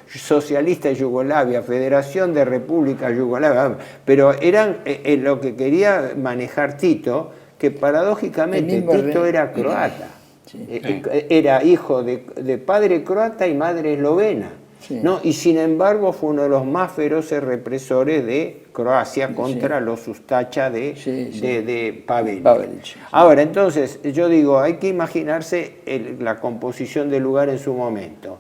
Socialista de Yugoslavia, Federación de República Yugoslavia, pero eran lo que quería manejar Tito, que paradójicamente Tito era croata, era hijo de padre croata y madre eslovena. ¿No? Y sin embargo fue uno de los más feroces represores de Croacia contra los Ustacha de Pavelić. Ahora, entonces, yo digo, hay que imaginarse la composición del lugar en su momento.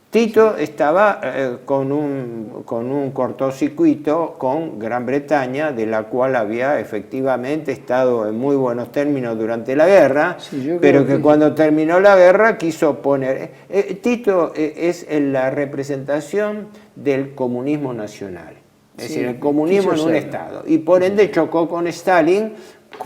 Tito estaba con un cortocircuito con Gran Bretaña, de la cual había efectivamente estado en muy buenos términos durante la guerra, pero que cuando terminó la guerra quiso poner... Tito es la representación del comunismo nacional, es decir, el comunismo en un Estado, y por ende chocó con Stalin,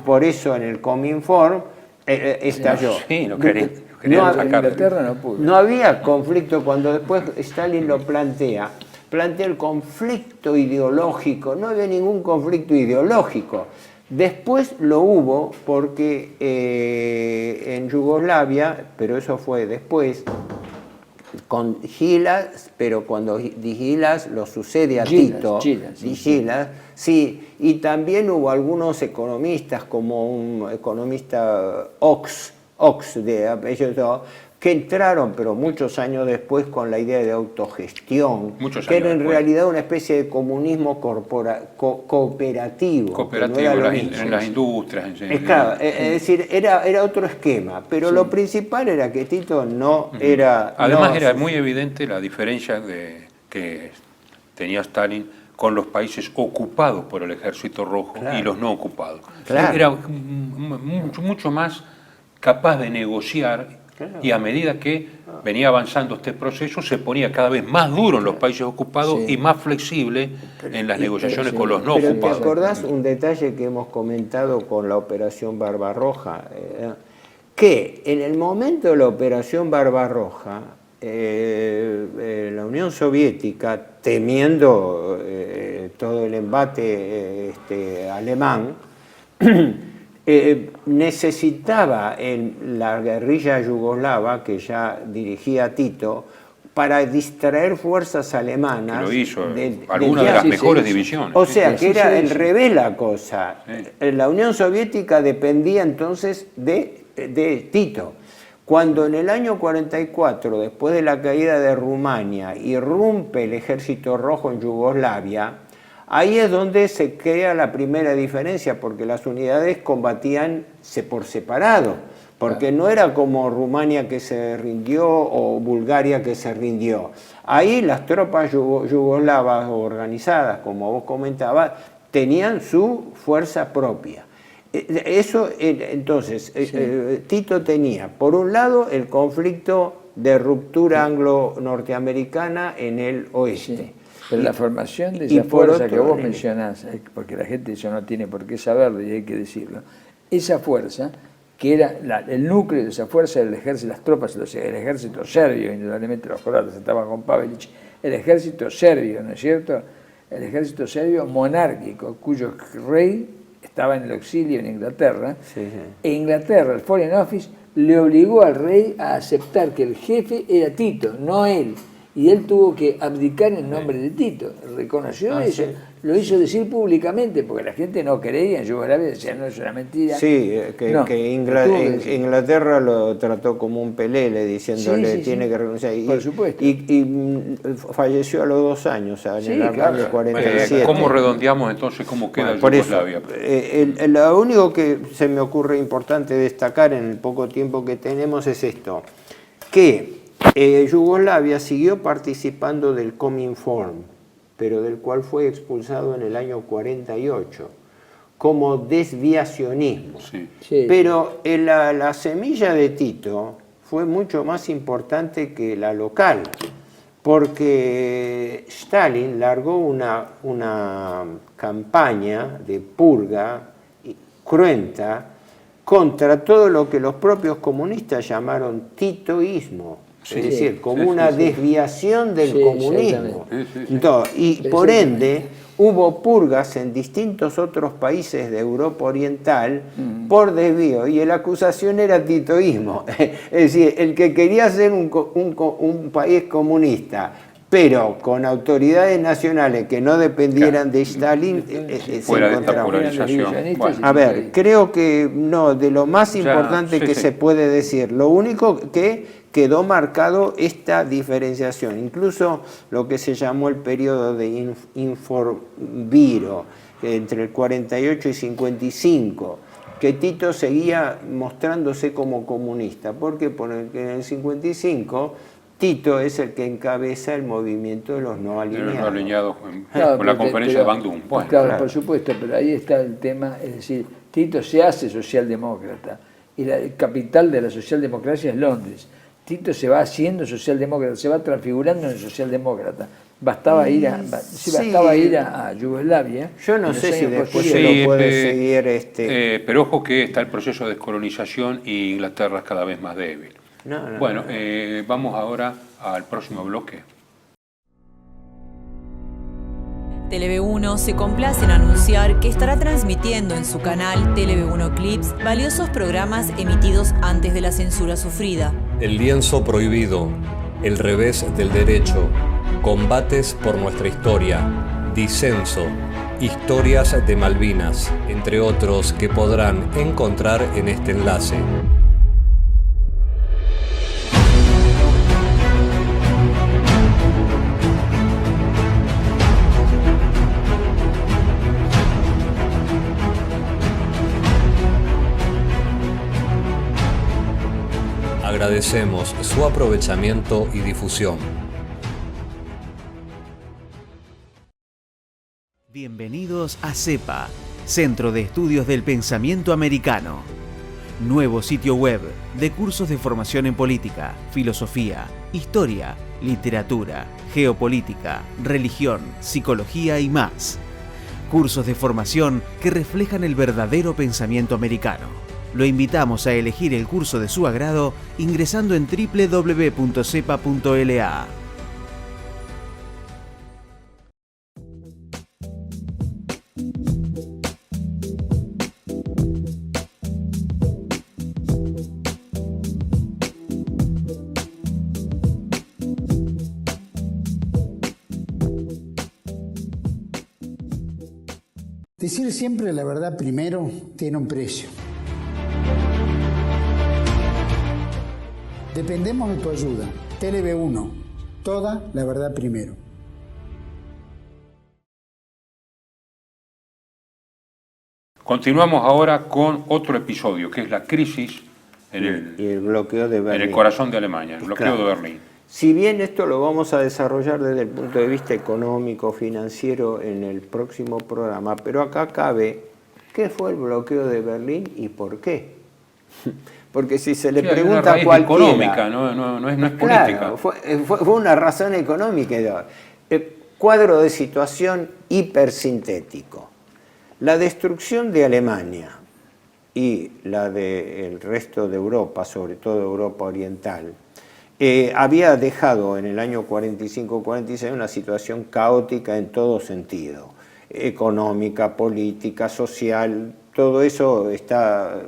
por eso en el Cominform estalló. Sí, lo quería. No había conflicto cuando después Stalin lo plantea el conflicto ideológico, no había ningún conflicto ideológico. Después lo hubo porque en Yugoslavia, pero eso fue después, con Gilas, pero cuando Gilas lo sucede a Tito, Gilas, sí, y también hubo algunos economistas, como un economista Ox de apellido, que entraron, pero muchos años después, con la idea de autogestión, que era en realidad una especie de comunismo cooperativo. Cooperativo en las industrias. Es decir, era otro esquema, pero lo principal era que Tito no era... Además era muy evidente la diferencia que tenía Stalin con los países ocupados por el Ejército Rojo y los no ocupados. Era mucho más capaz de negociar, y a medida que venía avanzando este proceso se ponía cada vez más duro en los países ocupados y más flexible en las negociaciones con los no ocupados. ¿Te acordás un detalle que hemos comentado con la Operación Barbarroja? Que en el momento de la Operación Barbarroja, la Unión Soviética, temiendo todo el embate alemán, necesitaba la guerrilla yugoslava, que ya dirigía Tito, para distraer fuerzas alemanas. Que lo hizo, algunas de las mejores divisiones. O sea, que era el revés la cosa. La Unión Soviética dependía entonces de Tito. Cuando en el año 44, después de la caída de Rumania, irrumpe el Ejército Rojo en Yugoslavia, Ahí es donde se crea la primera diferencia, porque las unidades combatían por separado, porque no era como Rumania que se rindió o Bulgaria que se rindió. Ahí las tropas yugoslavas organizadas, como vos comentabas, tenían su fuerza propia. Eso, entonces, Tito tenía, por un lado, el conflicto de ruptura anglo-norteamericana en el oeste. Sí. Pero la formación de esa fuerza que vos mencionás, porque la gente eso no tiene por qué saberlo y hay que decirlo, esa fuerza, que era el núcleo de esa fuerza era el ejército, las tropas, el ejército serbio, indudablemente los croatas estaban con Pavelić, el ejército serbio, ¿no es cierto? El ejército serbio monárquico, cuyo rey estaba en el exilio en Inglaterra, e Inglaterra, el Foreign Office, le obligó al rey a aceptar que el jefe era Tito, no él. Y él tuvo que abdicar en nombre de Tito. Reconoció eso, lo hizo decir públicamente, porque la gente no creía en Yugoslavia, decía, no, es una mentira. Sí, que Inglaterra lo trató como un pelele, diciéndole tiene que renunciar. Por supuesto. Y falleció a los 2 años, en el año 47. ¿Cómo redondeamos entonces cómo queda Yugoslavia? Lo único que se me ocurre importante destacar en el poco tiempo que tenemos es esto, que Yugoslavia siguió participando del Cominform, pero del cual fue expulsado en el año 48, como desviacionismo. Pero la semilla de Tito fue mucho más importante que la local, porque Stalin largó una campaña de purga cruenta contra todo lo que los propios comunistas llamaron titoísmo. Es decir, como una desviación del comunismo. Entonces, y por ende, hubo purgas en distintos otros países de Europa Oriental por desvío, y la acusación era titoísmo. Es decir, el que quería ser un país comunista, pero con autoridades nacionales que no dependieran de Stalin, se encontraba. A ver, creo que no, de lo más importante que se puede decir, lo único que quedó marcado esta diferenciación, incluso lo que se llamó el periodo de Informviro, entre el 48 y 55, que Tito seguía mostrándose como comunista, porque en el 55 Tito es el que encabeza el movimiento de los no alineados. Con la conferencia de Bandung. Bueno, claro, por supuesto, pero ahí está el tema, es decir, Tito se hace socialdemócrata y la capital de la socialdemocracia es Londres. Tito se va haciendo socialdemócrata, se va transfigurando en socialdemócrata. Bastaba ir a Yugoslavia. Yo no sé si después se lo puede seguir. Pero ojo que está el proceso de descolonización y Inglaterra es cada vez más débil. Bueno, vamos ahora al próximo bloque. Tele-V1 se complace en anunciar que estará transmitiendo en su canal Tele-V1 Clips valiosos programas emitidos antes de la censura sufrida. El lienzo prohibido, el revés del derecho, combates por nuestra historia, disenso, historias de Malvinas, entre otros que podrán encontrar en este enlace. Agradecemos su aprovechamiento y difusión. Bienvenidos a CEPA, Centro de Estudios del Pensamiento Americano. Nuevo sitio web de cursos de formación en política, filosofía, historia, literatura, geopolítica, religión, psicología y más. Cursos de formación que reflejan el verdadero pensamiento americano. Lo invitamos a elegir el curso de su agrado ingresando en www.cepa.la. Decir siempre la verdad primero tiene un precio. Dependemos de tu ayuda. Tele-V1, toda la verdad primero. Continuamos ahora con otro episodio, que es la crisis en el bloqueo de Berlín. En el corazón de Alemania, el bloqueo de Berlín. Si bien esto lo vamos a desarrollar desde el punto de vista económico, financiero, en el próximo programa, pero acá cabe, ¿qué fue el bloqueo de Berlín y por qué? Porque si se le pregunta a cualquiera... económica, no es política. Claro, fue una razón económica. Cuadro de situación hipersintético. La destrucción de Alemania y la del resto de Europa, sobre todo Europa Oriental, había dejado en el año 45-46 una situación caótica en todo sentido, económica, política, social, todo eso está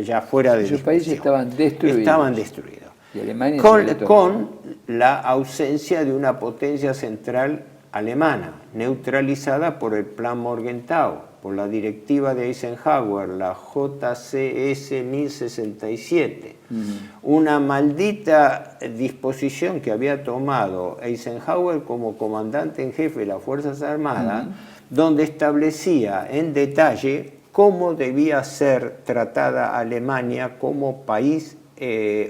ya fuera de discusión. Esos países estaban destruidos. Estaban destruidos. Y Alemania con la ausencia de una potencia central alemana, neutralizada por el Plan Morgenthau, por la directiva de Eisenhower, la JCS 1067. Una maldita disposición que había tomado Eisenhower como comandante en jefe de las Fuerzas Armadas, donde establecía en detalle cómo debía ser tratada Alemania como país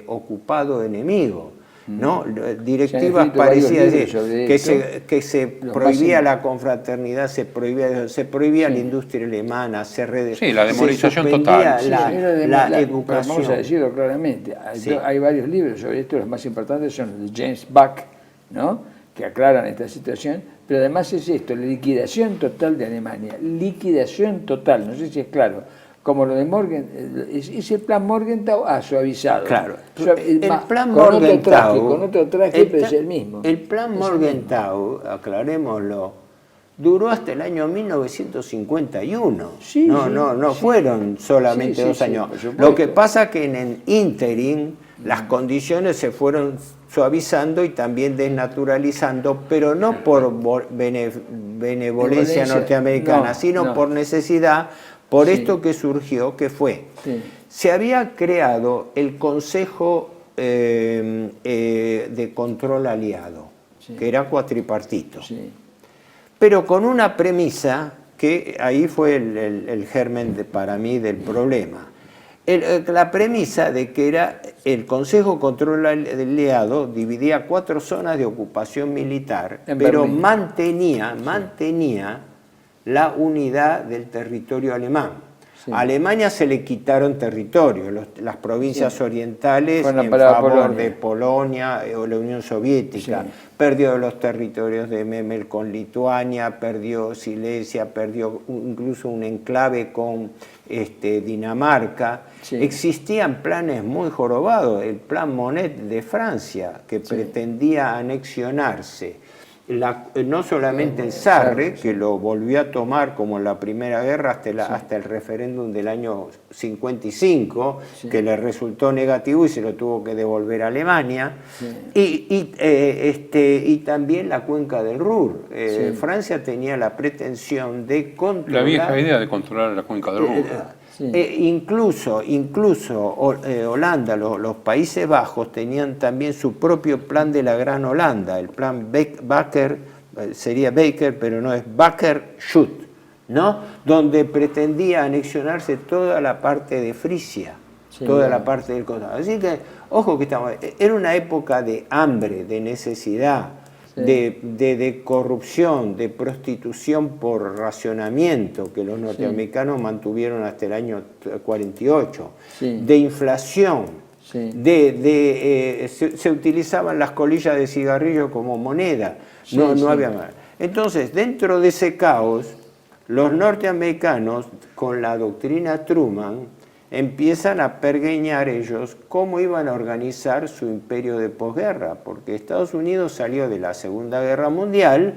ocupado enemigo. ¿No? Directivas parecidas que se prohibía la confraternidad, se prohibía la industria alemana, la demonización total. La educación. Vamos a decirlo claramente, hay varios libros sobre esto, los más importantes son los de James Buck, ¿no? Que aclaran esta situación, pero además es esto, la liquidación total de Alemania, liquidación total, no sé si es claro. Como lo de ese plan Morgenthau ha suavizado. Claro, el plan Morgenthau, con otro traje, pero es el mismo. El plan Morgenthau, aclarémoslo, duró hasta el año 1951. No fueron solamente 2 años. Lo que pasa es que en el ínterin las condiciones se fueron suavizando y también desnaturalizando, pero no por benevolencia norteamericana, sino por necesidad. Por esto que surgió, que fue, se había creado el Consejo de Control Aliado, que era cuatripartito, pero con una premisa que ahí fue el germen para mí del problema. La premisa de que era el Consejo de Control Aliado dividía 4 zonas de ocupación militar, pero mantenía la unidad del territorio alemán. A Alemania se le quitaron territorios, las provincias orientales en favor de Polonia o la Unión Soviética. Perdió los territorios de Memel con Lituania, perdió Silesia, perdió incluso un enclave con Dinamarca. Existían planes muy jorobados, el plan Monet de Francia, que pretendía anexionarse no solamente el Sarre, que lo volvió a tomar como en la Primera Guerra hasta el referéndum del año 55, que le resultó negativo y se lo tuvo que devolver a Alemania, y también la cuenca del Ruhr. Francia tenía la pretensión de controlar... La vieja idea de controlar la cuenca del Ruhr. Incluso Holanda, los Países Bajos tenían también su propio plan de la Gran Holanda, el plan Baker, sería Baker, pero no es Baker-Schut, ¿no? Donde pretendía anexionarse toda la parte de Frisia, toda la parte del condado. Así que, ojo que era una época de hambre, de necesidad, de corrupción, de prostitución por racionamiento que los norteamericanos mantuvieron hasta el año 48, de inflación, se utilizaban las colillas de cigarrillo como moneda, no había más. Entonces, dentro de ese caos, los norteamericanos, con la doctrina Truman, empiezan a pergeñar ellos cómo iban a organizar su imperio de posguerra, porque Estados Unidos salió de la Segunda Guerra Mundial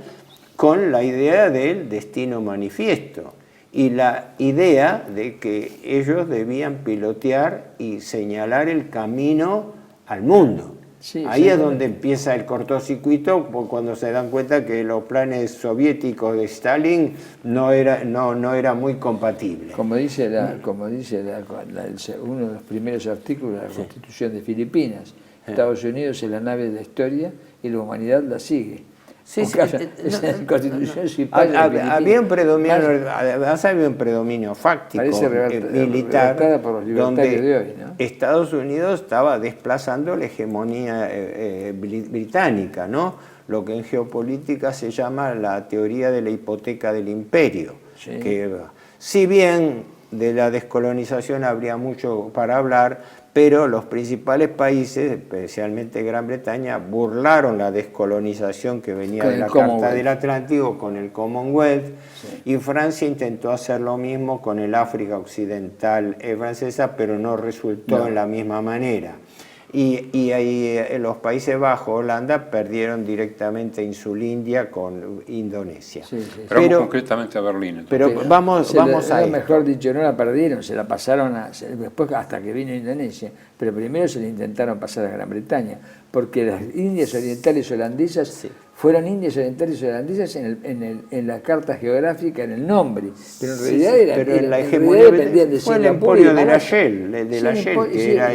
con la idea del destino manifiesto y la idea de que ellos debían pilotear y señalar el camino al mundo. Ahí es donde empieza el cortocircuito, cuando se dan cuenta que los planes soviéticos de Stalin no era muy compatible. Como dice uno de los primeros artículos de la Constitución de Filipinas, Estados Unidos es la nave de la historia y la humanidad la sigue. Sí, sí, la Constitución había un predominio, además había un predominio fáctico, militar, por los donde de hoy, ¿no? Estados Unidos estaba desplazando la hegemonía británica, ¿no? Lo que en geopolítica se llama la teoría de la hipoteca del imperio, sí. Que si bien de la descolonización habría mucho para hablar, pero los principales países, especialmente Gran Bretaña, burlaron la descolonización que venía de la Carta del Atlántico con el Commonwealth, sí. Y Francia intentó hacer lo mismo con el África Occidental francesa, pero no resultó en la misma manera. Y ahí en los Países Bajos, Holanda, perdieron directamente Insulindia con Indonesia. Sí, sí. Pero concretamente a Berlín. Pero vamos a ir. Mejor dicho, no la perdieron, se la pasaron después hasta que vino Indonesia, pero primero se la intentaron pasar a Gran Bretaña, porque las Indias Orientales Holandesas sí. Fueron Indias Orientales Holandesas en la carta geográfica, en el nombre, pero en realidad sí, pero en la hegemonía fue el emporio de la Shell, que era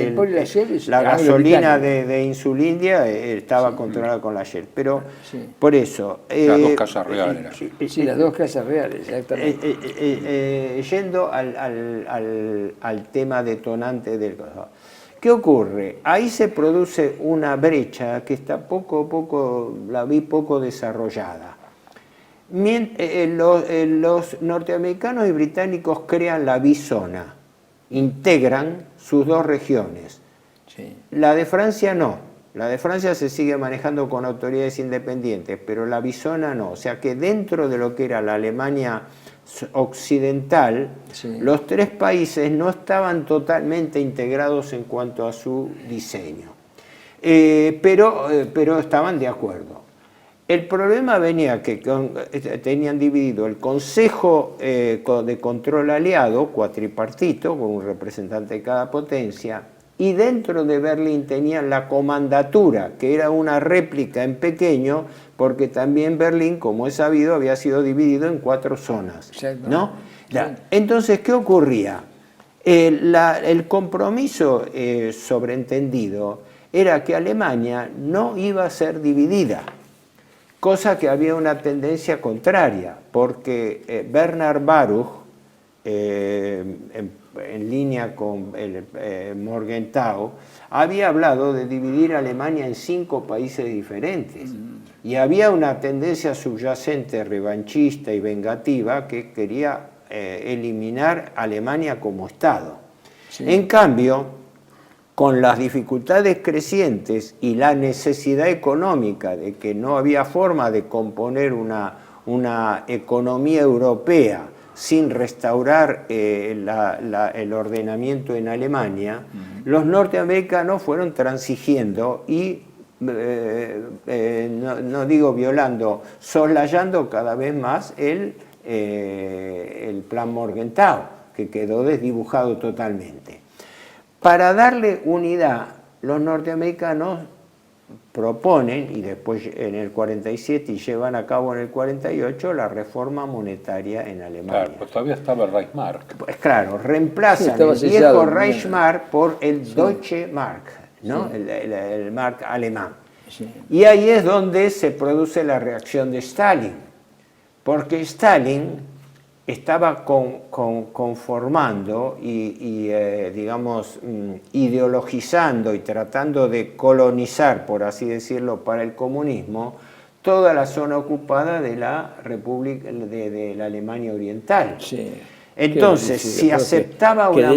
la gasolina de Insulindia estaba controlada con la Shell, pero sí. Por eso... las dos casas reales. Sí, las dos casas reales, exactamente. Yendo al tema detonante del... ¿Qué ocurre? Ahí se produce una brecha que está la vi poco desarrollada. Los norteamericanos y británicos crean la bizona, integran sus dos regiones. Sí. La de Francia no. La de Francia se sigue manejando con autoridades independientes, pero la bizona no. O sea que dentro de lo que era la Alemania occidental, sí. Los tres países no estaban totalmente integrados en cuanto a su diseño, pero estaban de acuerdo. El problema venía que tenían dividido el Consejo de Control Aliado, cuatripartito, con un representante de cada potencia, y dentro de Berlín tenían la comandatura, que era una réplica en pequeño, porque también Berlín, como es sabido, había sido dividido en 4 zonas, ¿no? Entonces, ¿qué ocurría? El compromiso sobreentendido era que Alemania no iba a ser dividida, cosa que había una tendencia contraria, porque Bernhard Baruch, en línea con el Morgenthau, había hablado de dividir Alemania en 5 países diferentes. Y había una tendencia subyacente revanchista y vengativa que quería eliminar Alemania como Estado. Sí. En cambio, con las dificultades crecientes y la necesidad económica de que no había forma de componer una economía europea sin restaurar el ordenamiento en Alemania, los norteamericanos fueron transigiendo y, no digo violando, soslayando cada vez más el plan Morgenthau, que quedó desdibujado totalmente. Para darle unidad, los norteamericanos proponen, y después en el 47 y llevan a cabo en el 48, la reforma monetaria en Alemania. Claro, pues todavía estaba el Reichsmark. Pues claro, reemplazan el viejo Reichsmark por el Deutsche Mark, ¿no? Sí. El mark alemán. Sí. Y ahí es donde se produce la reacción de Stalin, porque Stalin estaba conformando y digamos, ideologizando y tratando de colonizar, por así decirlo, para el comunismo, toda la zona ocupada de la República de la Alemania Oriental. Sí. Entonces, si aceptaba una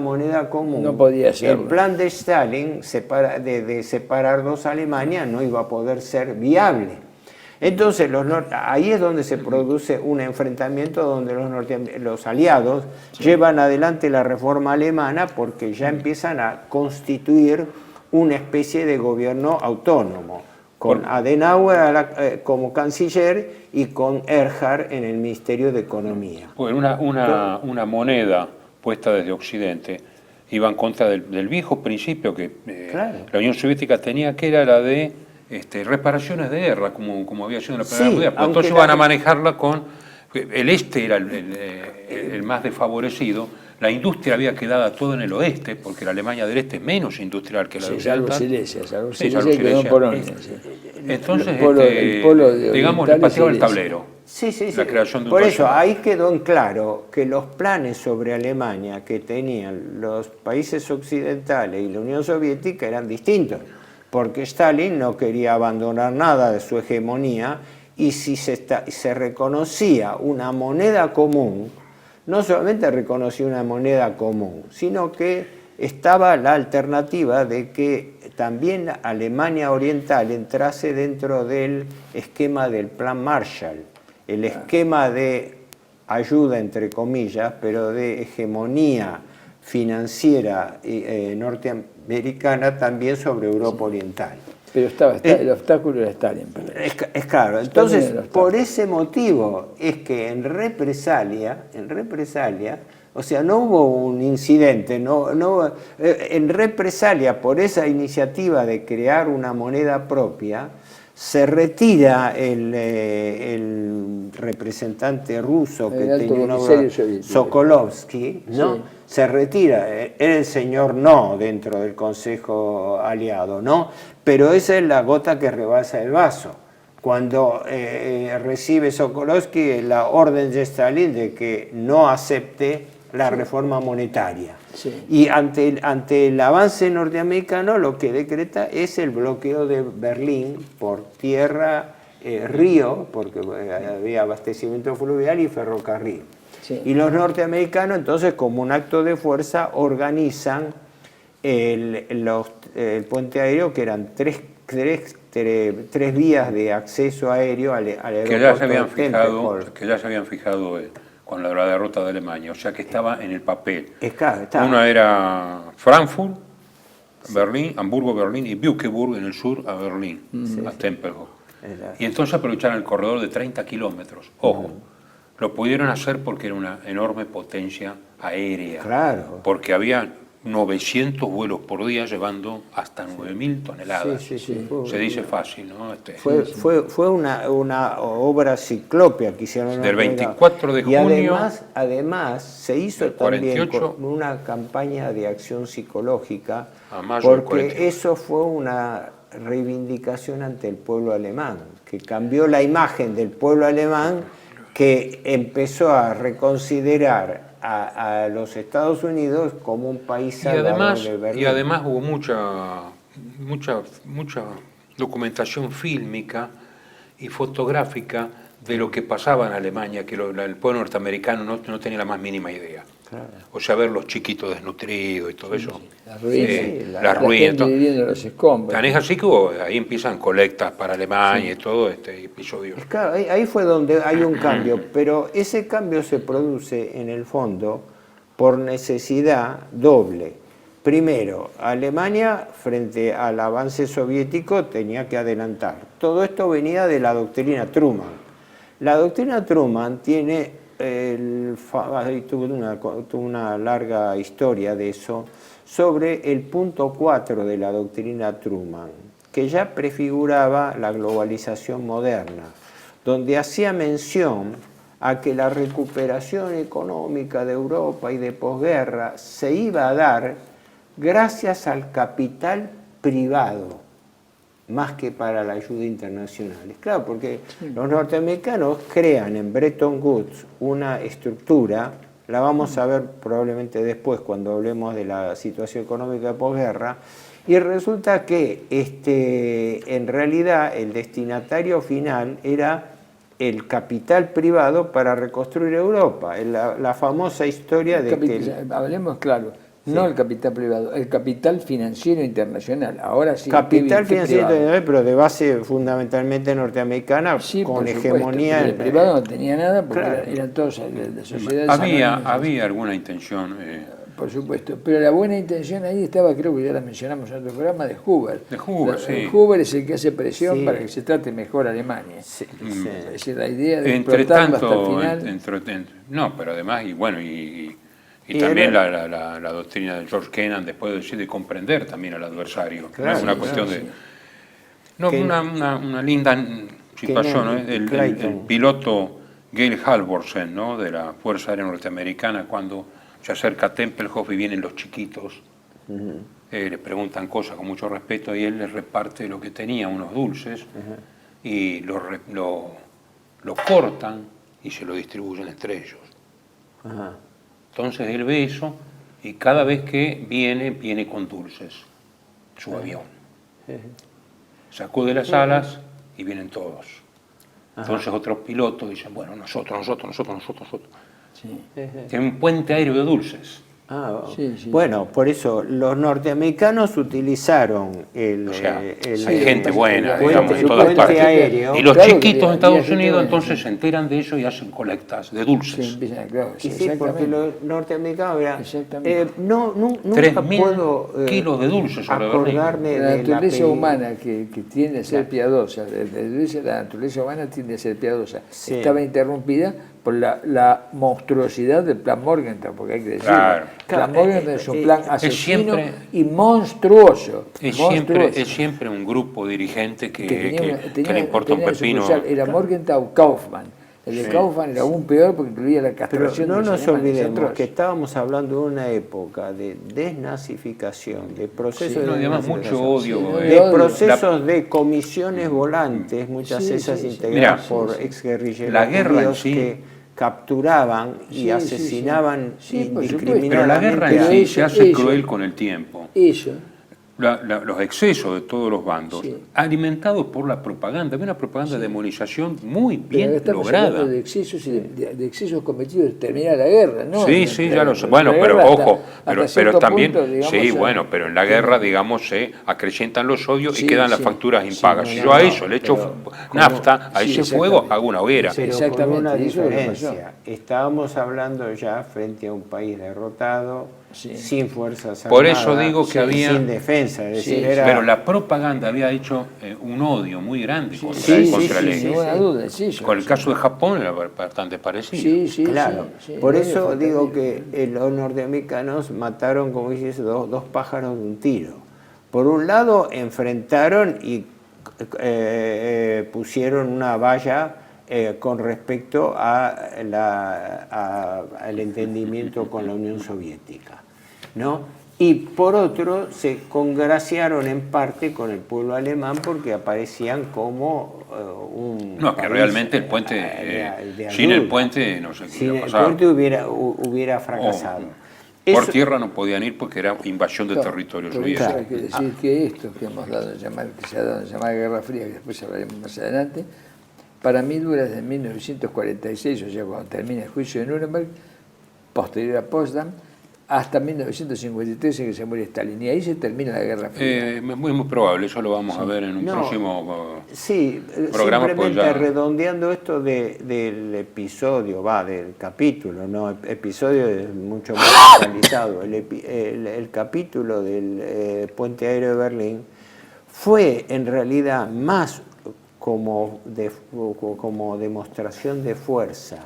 moneda común, no podía el plan de Stalin de separar 2 Alemanias no iba a poder ser viable. Entonces, ahí es donde se produce un enfrentamiento donde los aliados llevan adelante la reforma alemana porque ya empiezan a constituir una especie de gobierno autónomo, con Adenauer como canciller y con Erhard en el Ministerio de Economía. Bueno, una moneda puesta desde Occidente iba en contra del viejo principio que claro. La Unión Soviética tenía, que era la de reparaciones de guerra, como había sido en la Primera Guerra Mundial. Entonces van a manejarla con el este era el más desfavorecido, la industria había quedado todo en el oeste, porque la Alemania del Este es menos industrial que la de salvo Occidental. Silesia quedó en Polonia. Entonces, el polo de digamos, le pateaba el tablero. Sí. La creación de un Por eso, país. ahí quedó en claro que los planes sobre Alemania que tenían los países occidentales y la Unión Soviética eran distintos, porque Stalin no quería abandonar nada de su hegemonía, y si se reconocía una moneda común, no solamente reconocía una moneda común, sino que estaba la alternativa de que también Alemania Oriental entrase dentro del esquema del Plan Marshall, el esquema de ayuda, entre comillas, pero de hegemonía financiera norteamericana también sobre Europa Oriental. Pero el obstáculo era Stalin. Es claro. Entonces, por ese motivo es que en represalia, o sea, no hubo un incidente, en represalia por esa iniciativa de crear una moneda propia, se retira el representante ruso que tenía un nombre, Sokolovsky, ¿no? Sí. Se retira, era el señor no dentro del Consejo Aliado, ¿no? Pero esa es la gota que rebasa el vaso. Cuando recibe Sokolovsky la orden de Stalin de que no acepte la reforma monetaria. Sí. Y ante el avance norteamericano lo que decreta es el bloqueo de Berlín por tierra, río, porque había abastecimiento fluvial y ferrocarril. Sí. Y los norteamericanos entonces, como un acto de fuerza, organizan el puente aéreo, que eran tres vías de acceso aéreo al aeropuerto. Que ya se habían fijado con la derrota de Alemania, o sea que estaba en el papel. Una era Frankfurt, Berlín, Hamburgo, Berlín, y Bückeburg en el sur a Berlín, a Tempelhof. Y entonces aprovecharon el corredor de 30 kilómetros. Ojo, lo pudieron hacer porque era una enorme potencia aérea. Claro. Porque había 900 vuelos por día llevando hasta 9.000 toneladas. Sí. Se dice fácil, ¿no? Fue una obra ciclópea que hicieron. Del 24 de junio. Y además se hizo también con una campaña de acción psicológica, porque eso fue una reivindicación ante el pueblo alemán, que cambió la imagen del pueblo alemán, que empezó a reconsiderar a los Estados Unidos como un país salvador de Berlín. Y además hubo mucha documentación fílmica y fotográfica de lo que pasaba en Alemania, que el pueblo norteamericano no tenía la más mínima idea. Claro. O sea, ver los chiquitos desnutridos y todo eso. Las ruinas. Las ruinas. Viviendo los escombros. Tan es así que ahí empiezan colectas para Alemania y todo este episodio. Claro, ahí fue donde hay un cambio, pero ese cambio se produce en el fondo por necesidad doble. Primero, Alemania frente al avance soviético tenía que adelantar. Todo esto venía de la doctrina Truman. La doctrina Truman tuvo una larga historia de eso, sobre el punto 4 de la doctrina Truman, que ya prefiguraba la globalización moderna, donde hacía mención a que la recuperación económica de Europa y de posguerra se iba a dar gracias al capital privado, más que para la ayuda internacional. Claro, porque los norteamericanos crean en Bretton Woods una estructura, la vamos a ver probablemente después cuando hablemos de la situación económica de posguerra, y resulta que en realidad el destinatario final era el capital privado para reconstruir Europa. La famosa historia de que... Hablemos claro. No el capital privado, el capital financiero internacional. Ahora sí. Capital financiero internacional, pero de base fundamentalmente norteamericana, con hegemonía. El privado no tenía nada porque eran todos de sociedades. Había alguna intención. Por supuesto, pero la buena intención ahí estaba, creo que ya la mencionamos en otro programa, de Hoover. Hoover es el que hace presión para que se trate mejor Alemania. Es decir, la idea de explotarlo hasta el final. No, pero además, y también la doctrina de George Kennan, después de comprender también al adversario. Claro, no es una cuestión de... No, una linda situación, ¿no? El piloto Gail Halvorsen, ¿no?, de la Fuerza Aérea Norteamericana, cuando se acerca a Tempelhof y vienen los chiquitos, le preguntan cosas con mucho respeto y él les reparte lo que tenía, unos dulces, y lo cortan y se lo distribuyen entre ellos. Entonces él ve eso y cada vez que viene con dulces, su avión. Sacude las alas y vienen todos. Entonces otros pilotos dicen, bueno, nosotros. Sí. Tiene un puente aéreo de dulces. Bueno, por eso los norteamericanos utilizaron hay gente buena, digamos, en el todas partes. aéreo. Y los Claro, chiquitos en Estados gente Unidos buena, entonces se enteran de eso y hacen colectas de dulces. Y sí, porque los norteamericanos, nunca 3.000 puedo kilos de dulces sobre acordarme La de naturaleza humana que tiende a ser piadosa, la naturaleza humana tiende a ser piadosa. Sí. Estaba interrumpida por la monstruosidad del plan Morgenthau, porque hay que decirlo. Claro. El plan Morgenthau es un plan asesino siempre- y monstruoso. Es monstruoso. siempre un grupo dirigente que tenía le importa un tenía su pepino. sucursal, era Morgenthau-Kaufmann. El de Kaufmann era aún peor porque incluía la Pero castración no de los nos alemanes, olvidemos atroz. que estábamos hablando de una época de desnazificación, de procesos Sí, no, de y además desnazificación, mucho odio. de odio. procesos de comisiones volantes, muchas Sí, esas sí, sí. integradas Mirá, por exguerrilleros la guerra en judíos sí- que capturaban y Sí, asesinaban sí, por supuesto. indiscriminadamente. Pero la guerra Pero en sí eso- se hace eso- cruel con el tiempo. Eso. Los excesos de todos los bandos, Sí. alimentados por la propaganda. Había una propaganda de demonización muy Pero bien estamos lograda. hablando de excesos y de excesos cometidos de terminar la guerra, ¿no? Sí, ya lo sé. La Bueno, pero guerra hasta- ojo, hasta pero cierto también, punto, digamos, sí, ya- bueno, pero en la guerra, digamos, se acrecentan los odios Sí, y quedan las sí. facturas Sí, impagas. no, si no, yo a no, eso le echo pero nafta, a sí, ese fuego, exactamente. hago una hoguera. Pero con Exactamente, una eso es lo que diferencia. Estábamos hablando ya frente a un país derrotado, Sí. sin fuerzas armadas, Por eso digo que había- sin defensa. Es decir, Sí, era, Pero la propaganda había hecho un odio muy grande contra, sí, contra sí, el sí, eje. ninguna duda, sí, yo- Con el caso de Japón era bastante parecido. Sí, sí, claro. sí, sí, Por no eso le digo falta que los norteamericanos mataron, como dices, dos pájaros de un tiro. Por un lado, enfrentaron y pusieron una valla con respecto al entendimiento con la Unión Soviética, ¿no? Y por otro, se congraciaron en parte con el pueblo alemán porque aparecían como un No, que país, realmente el puente, de sin el ayuda. puente no sé qué Sin iba a el pasar. puente hubiera fracasado. Por Eso- tierra no podían ir porque era invasión de Claro, territorio por soviético. eso hay que decir que esto que hemos dado a llamar, que se ha dado a llamar Guerra Fría, que después hablaremos más adelante, para mí dura desde 1946, o sea, cuando termina el juicio de Nuremberg, posterior a Potsdam, hasta 1953 en que se muere Stalin, y ahí se termina la Guerra Fría. Es muy probable, eso lo vamos a ver en un No, próximo Sí, programa. Pues simplemente ya, redondeando esto del episodio, del capítulo, no, episodio es mucho más focalizado. El capítulo del puente aéreo de Berlín fue en realidad más como demostración de fuerza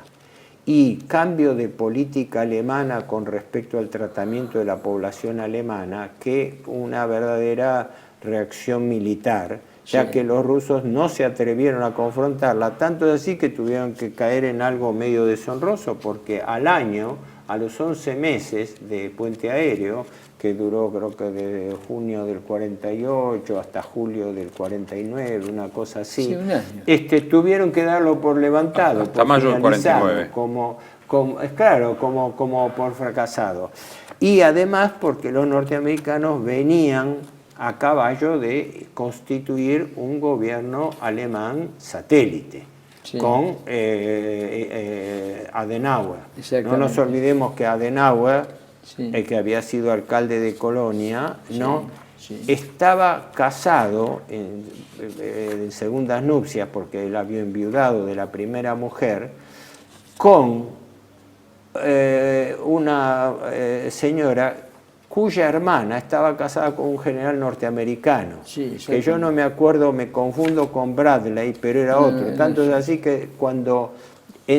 y cambio de política alemana con respecto al tratamiento de la población alemana que una verdadera reacción militar, ya que los rusos no se atrevieron a confrontarla, tanto es así que tuvieron que caer en algo medio deshonroso, porque al año, a los 11 meses de puente aéreo, que duró creo que de junio del 48 hasta julio del 49, una cosa así, Sí, un año. Tuvieron que darlo por levantado, Hasta por mayo del finalizado, 49. como por fracasado. Y además porque los norteamericanos venían a caballo de constituir un gobierno alemán satélite, Sí. con Adenauer. No Exactamente. nos olvidemos que Adenauer, Sí. el que había sido alcalde de Colonia, ¿no? Sí. Estaba casado en segundas nupcias, porque él había enviudado de la primera mujer, con una señora cuya hermana estaba casada con un general norteamericano, Sí, que yo no me acuerdo, me confundo con Bradley, pero era otro. Tanto es así que cuando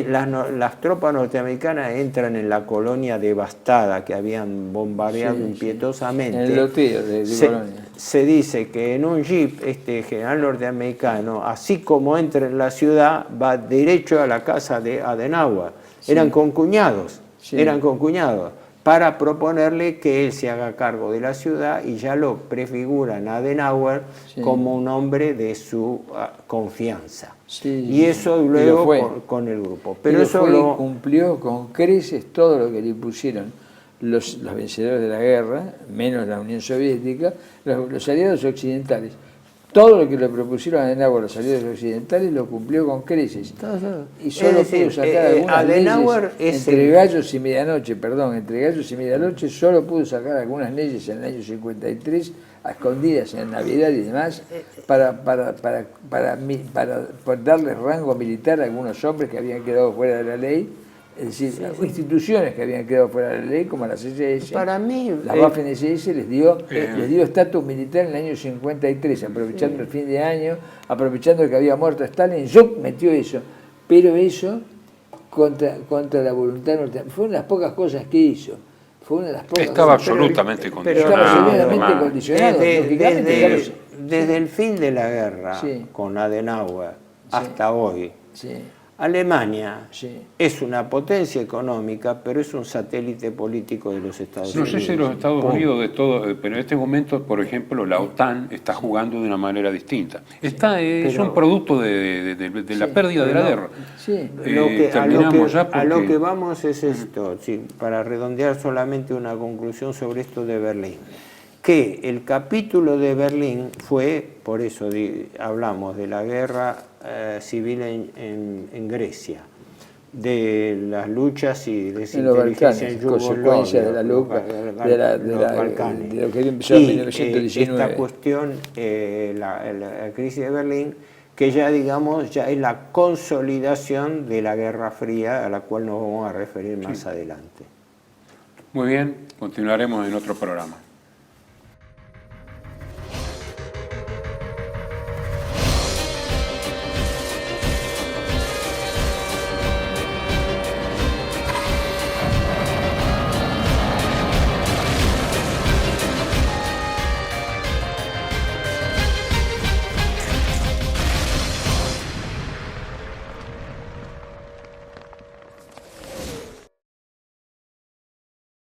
las tropas norteamericanas entran en la colonia devastada que habían bombardeado impietosamente. En el loteo de Colonia. Se dice que en un jeep este general norteamericano, así como entra en la ciudad, va derecho a la casa de Adenauer. Eran concuñados, para proponerle que él se haga cargo de la ciudad, y ya lo prefiguran a Adenauer como un hombre de su confianza. Y eso luego con el grupo. Pero eso cumplió con creces todo lo que le impusieron los vencedores de la guerra, menos la Unión Soviética, los aliados occidentales. Todo lo que le propusieron a Adenauer los aliados occidentales lo cumplió con creces. Y solo pudo sacar algunas leyes entre gallos y medianoche, solo pudo sacar algunas leyes en el año 53, a escondidas en Navidad y demás, para darle rango militar a algunos hombres que habían quedado fuera de la ley. Es decir, instituciones que habían quedado fuera de la ley, como las SS, para mí, la Waffen-SS les dio estatus militar en el año 53, aprovechando el fin de año, aprovechando que había muerto Stalin, metió eso. Pero eso, contra la voluntad norteamericana, fue una de las pocas cosas que hizo. Estaba absolutamente condicionado. Desde el fin de la guerra con Adenauer hasta hoy, Alemania es una potencia económica, pero es un satélite político de los Estados Unidos. No sé si los Estados Unidos de todo, pero en este momento, por ejemplo, la OTAN está jugando de una manera distinta. Es un producto de la pérdida de la guerra. A lo que vamos es esto, para redondear solamente una conclusión sobre esto de Berlín. Que el capítulo de Berlín fue, por eso hablamos de la guerra civil en Grecia, de las luchas y desinteligència en consecuencia de la lucha de lo que empezó en 1919. Esta cuestión, la crisis de Berlín, que ya digamos ya es la consolidación de la Guerra Fría, a la cual nos vamos a referir más adelante. Muy bien, continuaremos en otro programa.